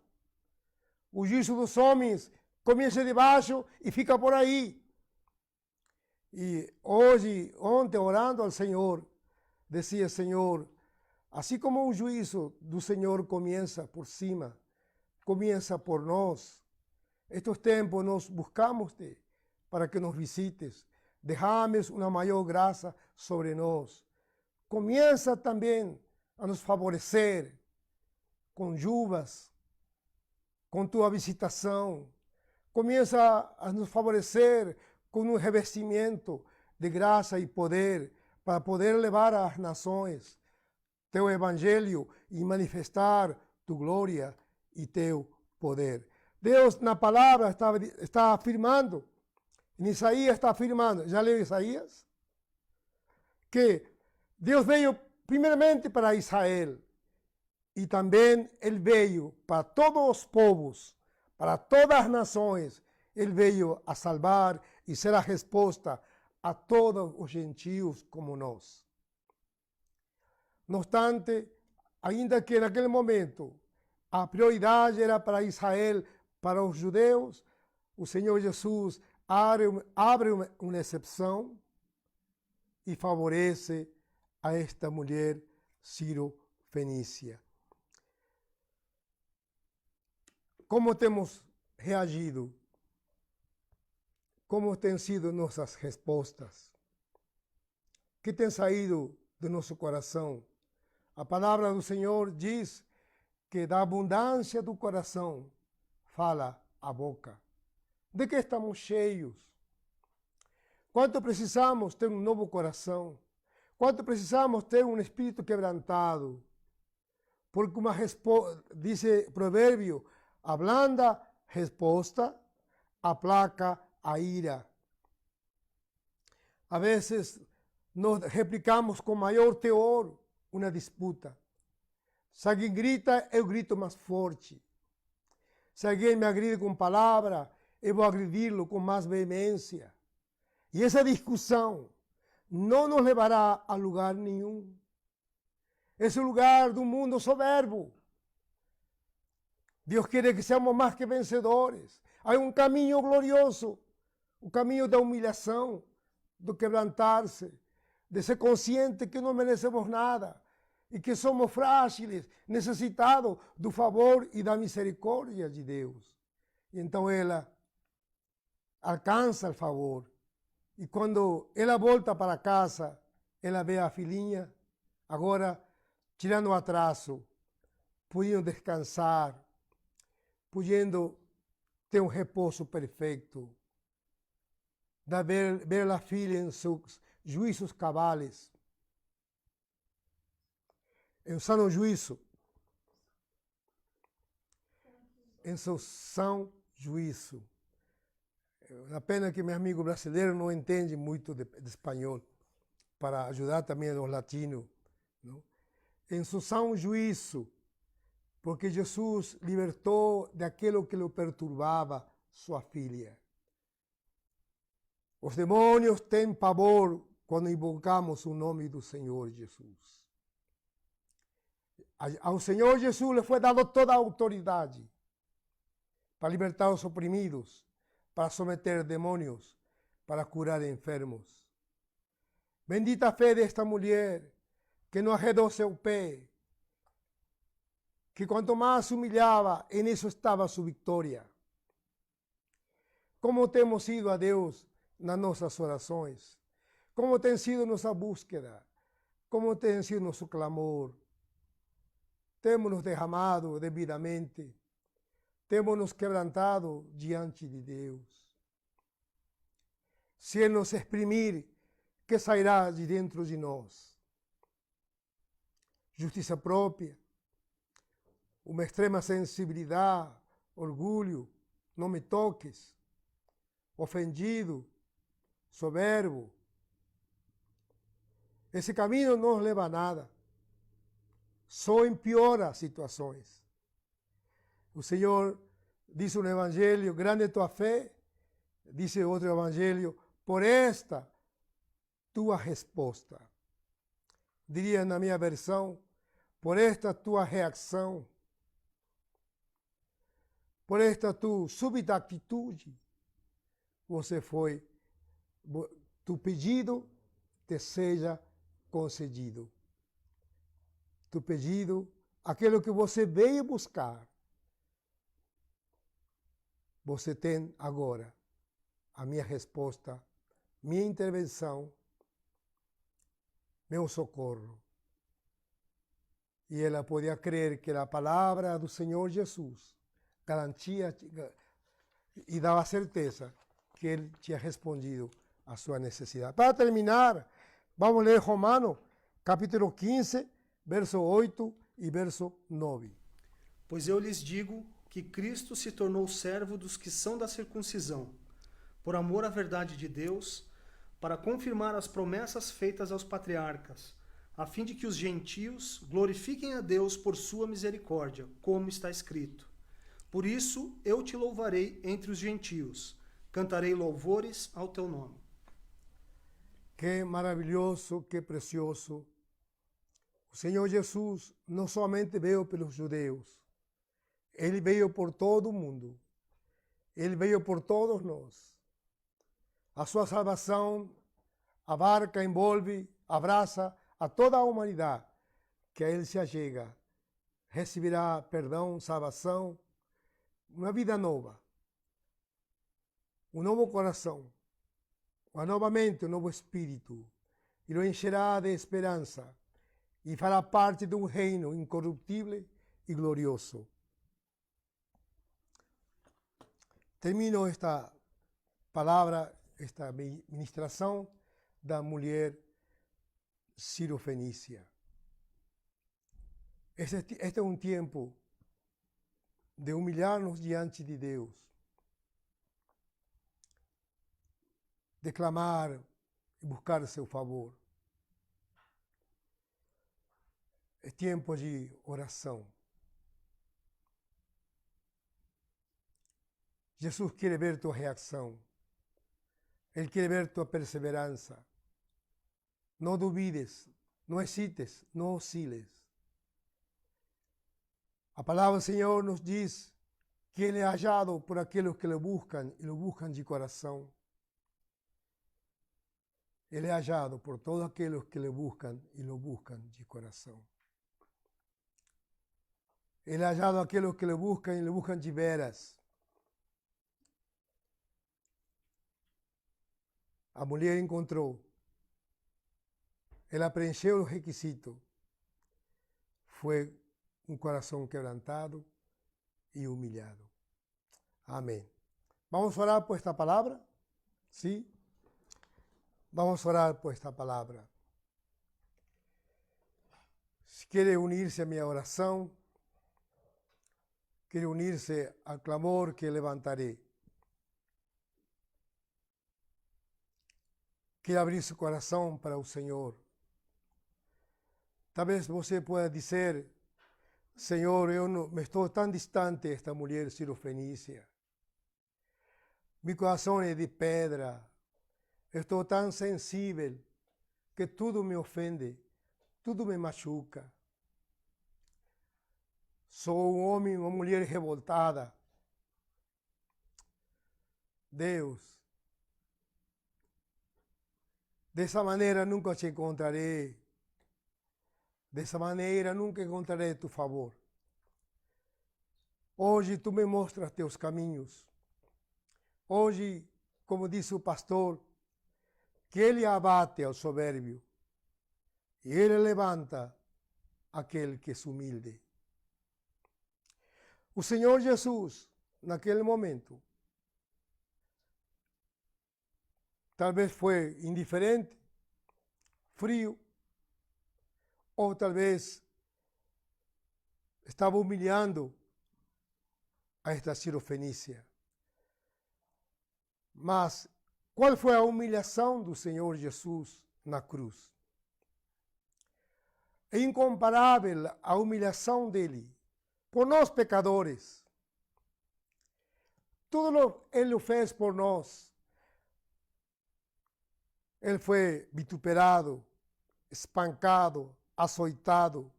O juízo dos homens começa de baixo e fica por aí. E ontem, orando ao Senhor, dizia: Senhor, assim como o juízo do Senhor começa por cima, começa por nós, estes tempos nós buscamos-te para que nos visites, derrames uma maior graça sobre nós. Começa também a nos favorecer com chuvas, com tua visitação. Começa a nos favorecer com um revestimento de graça e poder para poder levar às nações teu evangelho e manifestar tu glória e teu poder. Deus, na palavra, está afirmando, em Isaías está afirmando, já leu Isaías? Que Deus veio primeiramente para Israel e também Ele veio para todos os povos, para todas as nações. Ele veio a salvar e ser a resposta a todos os gentios como nós. No obstante, ainda que naquele momento a prioridade era para Israel, para os judeus, o Senhor Jesus abre uma exceção e favorece a esta mulher Ciro-Fenícia. Como temos reagido? Como têm sido nossas respostas? Que tem saído do nosso coração? A palavra do Senhor diz que da abundância do coração fala a boca. De que estamos cheios? Quanto precisamos ter um novo coração? Quanto precisamos ter um espírito quebrantado? Porque diz o provérbio, a blanda resposta aplaca a ira. A vezes nós replicamos com maior teor uma disputa. Se alguém grita, eu grito mais forte. Se alguém me agride com palavra, eu vou agredi-lo com mais veemência. E essa discussão no nos levará a lugar nenhum. Es el lugar de un mundo soberbo. Dios quiere que seamos más que vencedores. Hay un camino glorioso, un camino de humillación, de quebrantarse, de ser consciente que no merecemos nada y que somos frágiles, necesitados do favor e da misericórdia de Deus. E então ela alcança o favor. E quando ela volta para casa, ela vê a filhinha, agora tirando o atraso, podendo descansar, podendo ter um repouso perfeito, de ver a filha em seus juízos cabales, em sano juízo, em seu são juízo. É uma pena que meu amigo brasileiro não entende muito de espanhol, para ajudar também os latinos, não? Em seu são juízo, porque Jesus libertou daquilo que lhe perturbava sua filha. Os demônios têm pavor quando invocamos o nome do Senhor Jesus. Ao Senhor Jesus lhe foi dado toda a autoridade para libertar os oprimidos, para someter demônios, para curar enfermos. Bendita a fé desta mulher, que não arredou seu pé, que quanto mais humilhava, em isso estava sua vitória. Como temos ido a Deus nas nossas orações? Como tem sido nossa búsqueda? Como tem sido nosso clamor? Temos nos derramado devidamente? Temos nos quebrantado diante de Deus? Se Ele nos exprimir, que sairá de dentro de nós? Justiça própria, uma extrema sensibilidade, orgulho, não me toques, ofendido, soberbo. Esse caminho não nos leva a nada, só empeora as situações. O Senhor diz no Evangelho, grande é tua fé, diz outro Evangelho, por esta tua resposta. Diria na minha versão, por esta tua reação, por esta tua súbita atitude, você foi, tu pedido te seja concedido. Tu pedido, aquilo que você veio buscar, você tem agora a minha resposta, minha intervenção, meu socorro. E ela podia crer que a palavra do Senhor Jesus garantia e dava certeza que Ele tinha respondido à sua necessidade. Para terminar, vamos ler Romanos, capítulo 15, verso 8 e verso 9. Pois eu lhes digo que Cristo se tornou servo dos que são da circuncisão, por amor à verdade de Deus, para confirmar as promessas feitas aos patriarcas, a fim de que os gentios glorifiquem a Deus por sua misericórdia, como está escrito. Por isso eu te louvarei entre os gentios, cantarei louvores ao teu nome. Que maravilhoso, que precioso. O Senhor Jesus não somente veio pelos judeus, Ele veio por todo o mundo. Ele veio por todos nós. A sua salvação abarca, envolve, abraça a toda a humanidade que a Ele se achega. Receberá perdão, salvação, uma vida nova, um novo coração, uma nova mente, um novo espírito, e o encherá de esperança e fará parte de um reino incorruptível e glorioso. Termino esta palavra, esta ministração da mulher sirofenícia. Este é um tempo de humilhar-nos diante de Deus, de clamar e buscar seu favor. É tempo de oração. Jesus quer ver tua reação. Ele quer ver tua perseverança. No duvides, no hesites, no osciles. A palavra do Senhor nos diz que Ele é hallado por aqueles que lo buscam e lo buscam de coração. Ele é hallado por todos aqueles que le buscam e lo buscam de coração. Ele é hallado aqueles que le buscam e lo buscam de veras. A mulher encontrou. Ela preencheu os requisitos. Foi um coração quebrantado e humilhado. Amém. Vamos orar por esta palavra? Sim. Vamos orar por esta palavra. Si quiere unirse a mi oración, quiere unirse al clamor que levantaré. Quiere abrir su corazón para el Señor. Tal vez você pueda decir, Senhor, eu não, me estou tão distante desta mulher sirofenícia. Meu coração é de pedra. Estou tão sensível que tudo me ofende, tudo me machuca. Sou um homem, uma mulher revoltada. Deus, dessa maneira nunca te encontrarei. Dessa maneira nunca encontrarei tu favor. Hoje tu me mostras teus caminhos. Hoje, como disse o pastor, que ele abate ao soberbio e ele levanta aquele que é humilde. O Senhor Jesus, naquele momento, talvez foi indiferente, frio, ou talvez estava humilhando a esta sirofenícia. Mas qual foi a humilhação do Senhor Jesus na cruz? É incomparável a humilhação dele por nós pecadores. Tudo ele o fez por nós. Ele foi vituperado, espancado, açoitado,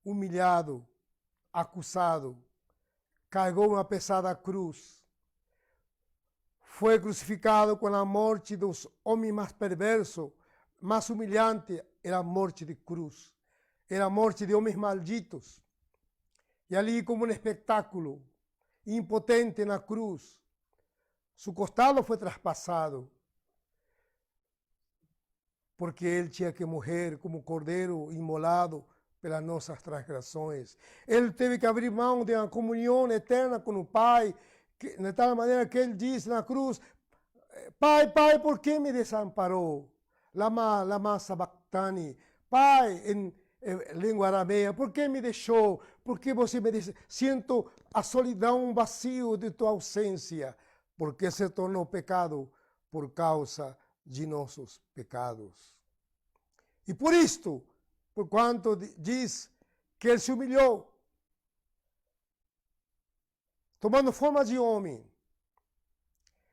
humilhado, acusado, carregou uma pesada cruz. Foi crucificado com a morte dos homens mais perversos, mais humilhante, era a morte de cruz. Era a morte de homens malditos. E ali, como um espetáculo, impotente na cruz, seu costado foi traspassado, porque ele tinha que morrer como cordeiro imolado pelas nossas transgressões. Ele teve que abrir mão de uma comunhão eterna com o Pai, de tal maneira que ele disse na cruz, Pai, Pai, por que me desamparou? Lama sabachthani. Pai, em língua arameia, por que me deixou? Por que você me disse? Sinto a solidão, um vazio de tua ausência, porque se tornou pecado por causa de nossos pecados. E por isto, por quanto diz que ele se humilhou, tomando forma de homem,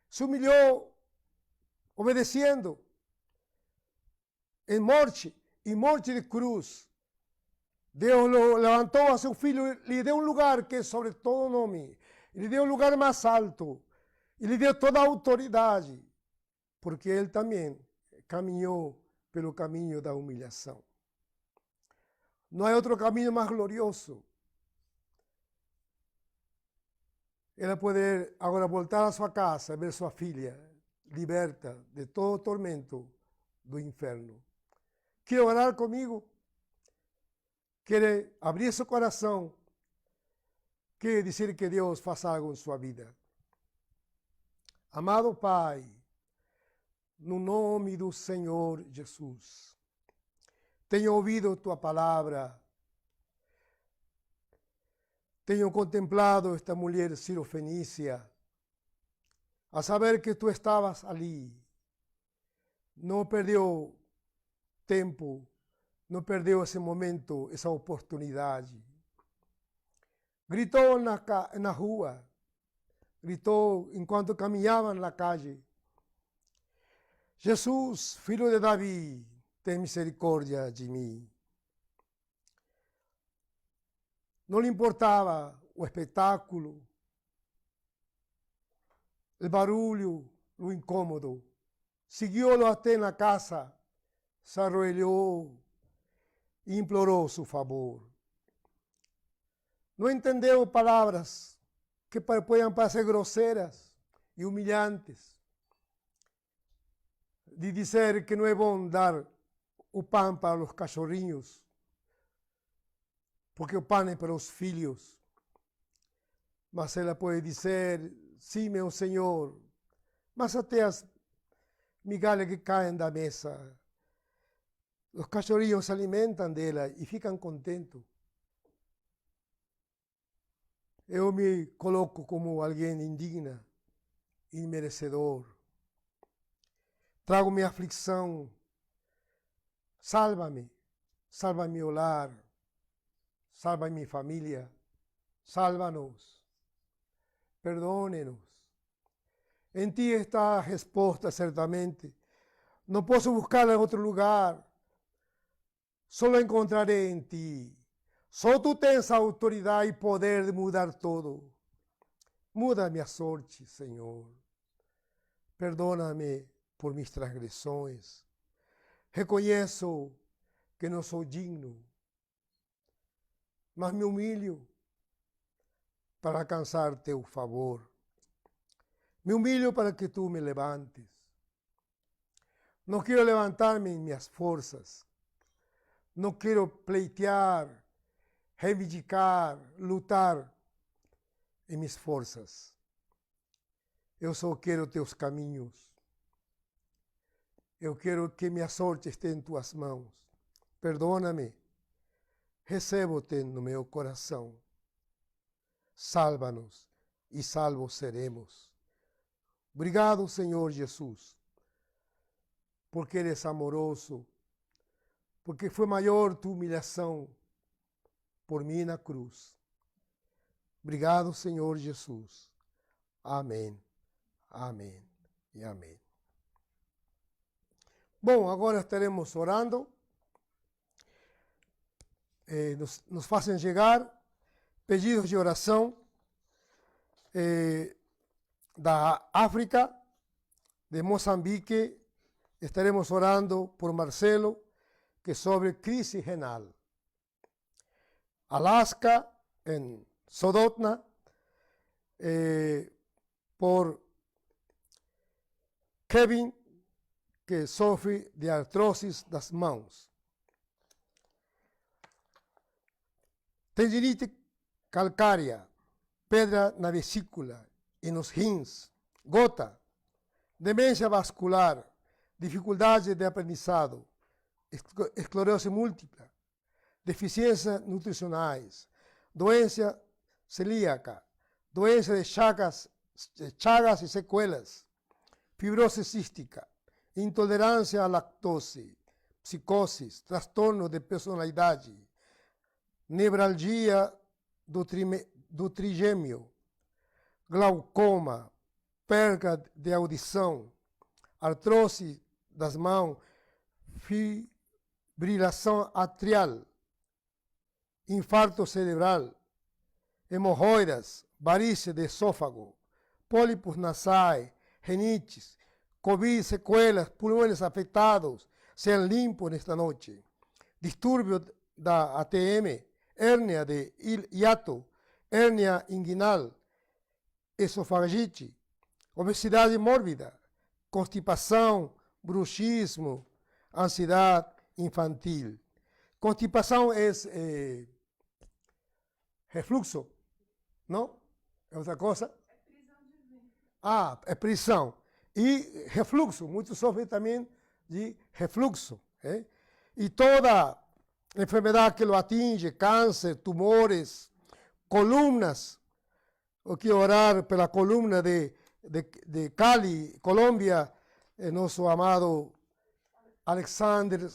se humilhou, obedecendo, em morte de cruz. Deus levantou a seu filho, lhe deu um lugar que é sobre todo nome, lhe deu um lugar mais alto, e lhe deu toda a autoridade, porque ele também caminhou pelo caminho da humilhação. Não há outro caminho mais glorioso. Ela pode agora voltar à sua casa, ver sua filha liberta de todo o tormento do inferno. Quer orar comigo? Quer abrir seu coração? Quer dizer que Deus faça algo em sua vida? Amado Pai, no nome do Senhor Jesus, tenho ouvido tua palavra, tenho contemplado esta mulher sirofenícia, a saber que tu estavas ali, não perdeu tempo, não perdeu esse momento, essa oportunidade. Gritou na rua, gritou enquanto caminhava na calle. Jesus, filho de Davi, tem misericórdia de mim. Não lhe importava o espetáculo, o barulho, o incômodo. Seguiu-lo até na casa, se arroelhou e implorou seu favor. Não entendeu palavras que podem parecer grosseiras e humilhantes, de dizer que não é bom dar o pão para os cachorrinhos, porque o pão é para os filhos. Mas ela pode dizer, sim, meu Senhor, mas até as migalhas que caem da mesa, os cachorrinhos se alimentam dela e ficam contentes. Eu me coloco como alguém indigna, imerecedor. Trago minha aflição. Salva-me, salva meu lar, salva minha família, salva-nos, perdone-nos. Em ti está a resposta, certamente. Não posso buscar em outro lugar. Só a encontrarei em ti. Só tu tens a autoridade e poder de mudar tudo. Muda a minha sorte, Senhor. Perdona-me por minhas transgressões. Reconheço que não sou digno, mas me humilho para alcançar teu favor. Me humilho para que tu me levantes. Não quero levantar-me em minhas forças. Não quero pleitear, reivindicar, lutar em minhas forças. Eu só quero teus caminhos. Eu quero que minha sorte esteja em tuas mãos. Perdona-me. Recebo-te no meu coração. Salva-nos e salvos seremos. Obrigado, Senhor Jesus, porque eres amoroso, porque foi maior tua humilhação por mim na cruz. Obrigado, Senhor Jesus. Amém, amém e amém. Bom, agora estaremos orando. Nos fazem chegar pedidos de oração da África, de Moçambique. Estaremos orando por Marcelo, que é sobre crise renal. Alaska, en Soldotna, por Kevin, que sofre de artrose das mãos. Tendinite calcárea, pedra na vesícula e nos rins, gota, demência vascular, dificuldade de aprendizado, esclerose múltipla, deficiências nutricionais, doença celíaca, doença de chagas e sequelas, fibrose cística, intolerância à lactose, psicose, transtorno de personalidade, nevralgia do trigêmeo, glaucoma, perda de audição, artrose das mãos, fibrilação atrial, infarto cerebral, hemorroidas, varize de esôfago, pólipos nasais, rinites, Covid, sequelas, pulmões afetados, sejam limpos nesta noite. Distúrbio da ATM, hérnia de hiato, hérnia inguinal, esofagite, obesidade mórbida, constipação, bruxismo, ansiedade infantil. Constipação é refluxo, não? É outra coisa? É prisão. E refluxo, muitos sofrem também de refluxo. E toda enfermidade que lo atinge, câncer, tumores, colunas, eu quero orar pela coluna de Cali, Colômbia, nosso amado Alexander,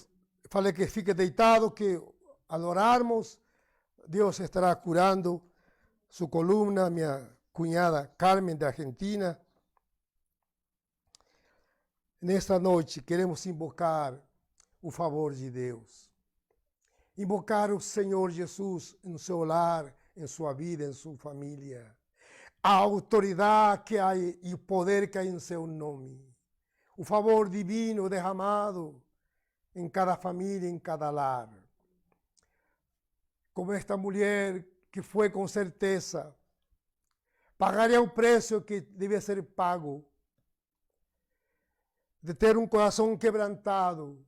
falei que fique deitado, que al orarmos, Deus estará curando sua coluna, minha cunhada Carmen de Argentina. nesta noite queremos invocar o favor de Deus. Invocar o Senhor Jesus no seu lar, em sua vida, em sua família. A autoridade que há e o poder que há em seu nome. O favor divino derramado em cada família, em cada lar. Como esta mulher que foi com certeza, pagaria o preço que devia ser pago, de ter um coração quebrantado,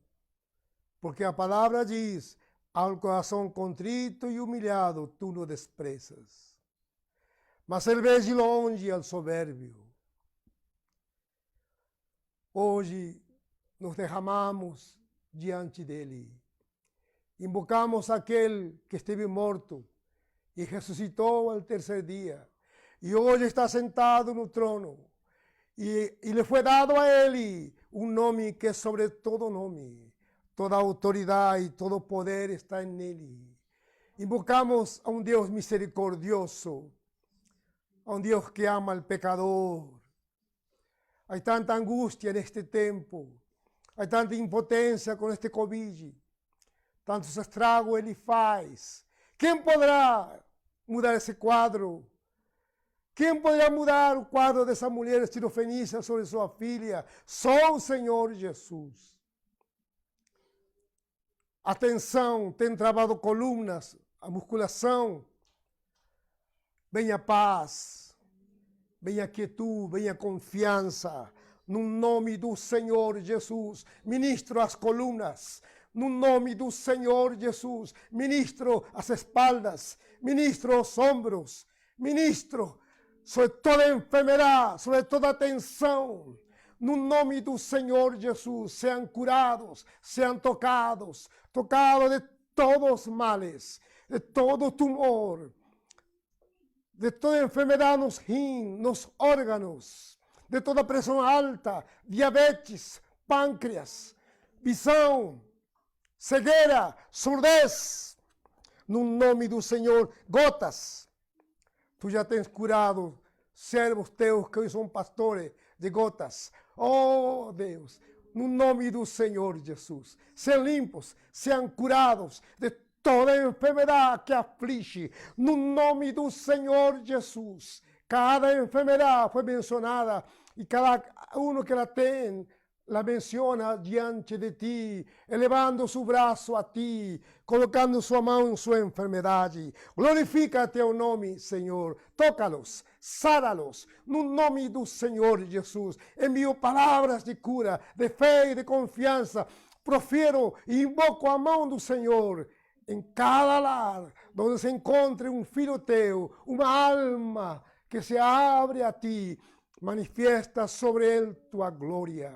porque a palavra diz, ao coração contrito e humilhado, tu não desprezas. Mas ele vê de longe ao soberbio. Hoje nos derramamos diante dele. Invocamos aquele que esteve morto e ressuscitou ao terceiro dia. E hoje está sentado no trono. E lhe foi dado a ele um nome que é sobre todo nome. Toda autoridade e todo poder está nele. Invocamos a um Deus misericordioso, a um Deus que ama al pecador. Há tanta angústia neste tempo, há tanta impotência com este Covid, tantos estragos ele faz. Quem poderá mudar esse quadro? Quem poderá mudar o quadro dessa mulher estirofenícia sobre sua filha? Só o Senhor Jesus. A tensão tem travado colunas, a musculação. Venha paz, venha quietude, venha confiança. No nome do Senhor Jesus, ministro as colunas. No nome do Senhor Jesus, ministro as espaldas, ministro os ombros, ministro sobre toda enfermidade, sobre toda tensão. No nome do Senhor Jesus, sejam curados, sejam tocados de todos os males, de todo tumor, de toda enfermidade nos rins, nos órgãos, de toda pressão alta, diabetes, pâncreas, visão, cegueira, surdez. No nome do Senhor, gotas. Tu já tens curado servos teus que hoje são pastores de gotas. Oh Deus, no nome do Senhor Jesus, sejam limpos, sejam curados de toda enfermidade que aflige. No nome do Senhor Jesus, cada enfermidade foi mencionada e cada uno que la tem, la menciona diante de ti, elevando su braço a ti, colocando sua mão em sua enfermidade. Glorifica teu nome, Senhor. Tócalos, sáralos, no nome do Senhor Jesus. Envio palavras de cura, de fé e de confiança. Profiero e invoco a mão do Senhor em cada lar, onde se encontre um filho teu, uma alma que se abre a ti. Manifiesta sobre ele tua glória.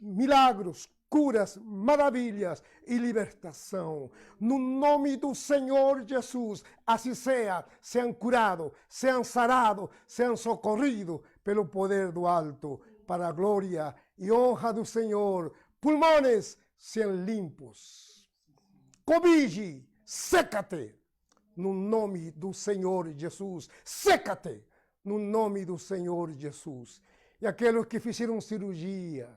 Milagros, curas, maravilhas e libertação. No nome do Senhor Jesus, assim seja, sejam curados, sejam sarados, sejam socorridos pelo poder do alto, para a glória e honra do Senhor. Pulmões sejam limpos. Covid, seca-te, no nome do Senhor Jesus. Seca-te, no nome do Senhor Jesus. E aqueles que fizeram cirurgia,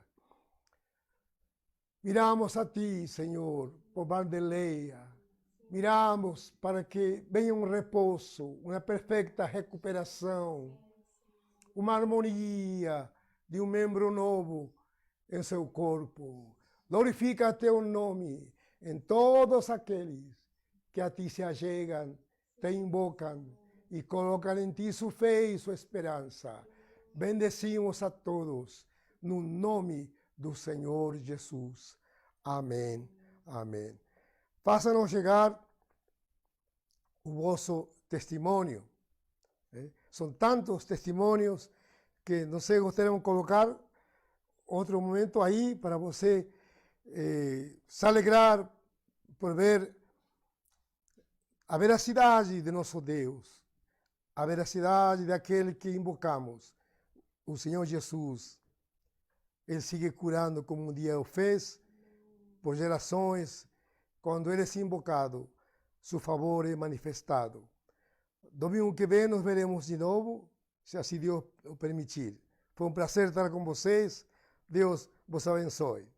miramos a ti, Senhor, por Vandeleia. Miramos para que venha um repouso, uma perfeita recuperação, uma harmonia de um membro novo em seu corpo. Glorifica teu nome em todos aqueles que a ti se achegam, te invocam e colocam em ti sua fé e sua esperança. Bendecimos a todos no nome do Senhor Jesus. Amém, amém. Faça-nos chegar o vosso testemunho. São tantos testemunhos que não sei, gostaríamos de colocar outro momento aí para você se alegrar por ver a veracidade de nosso Deus, a veracidade daquele que invocamos, o Senhor Jesus. Ele sigue curando como um dia o fez, por gerações. Quando ele é invocado, seu favor é manifestado. Domingo que vem nos veremos de novo, se assim Deus o permitir. Foi um prazer estar com vocês. Deus vos abençoe.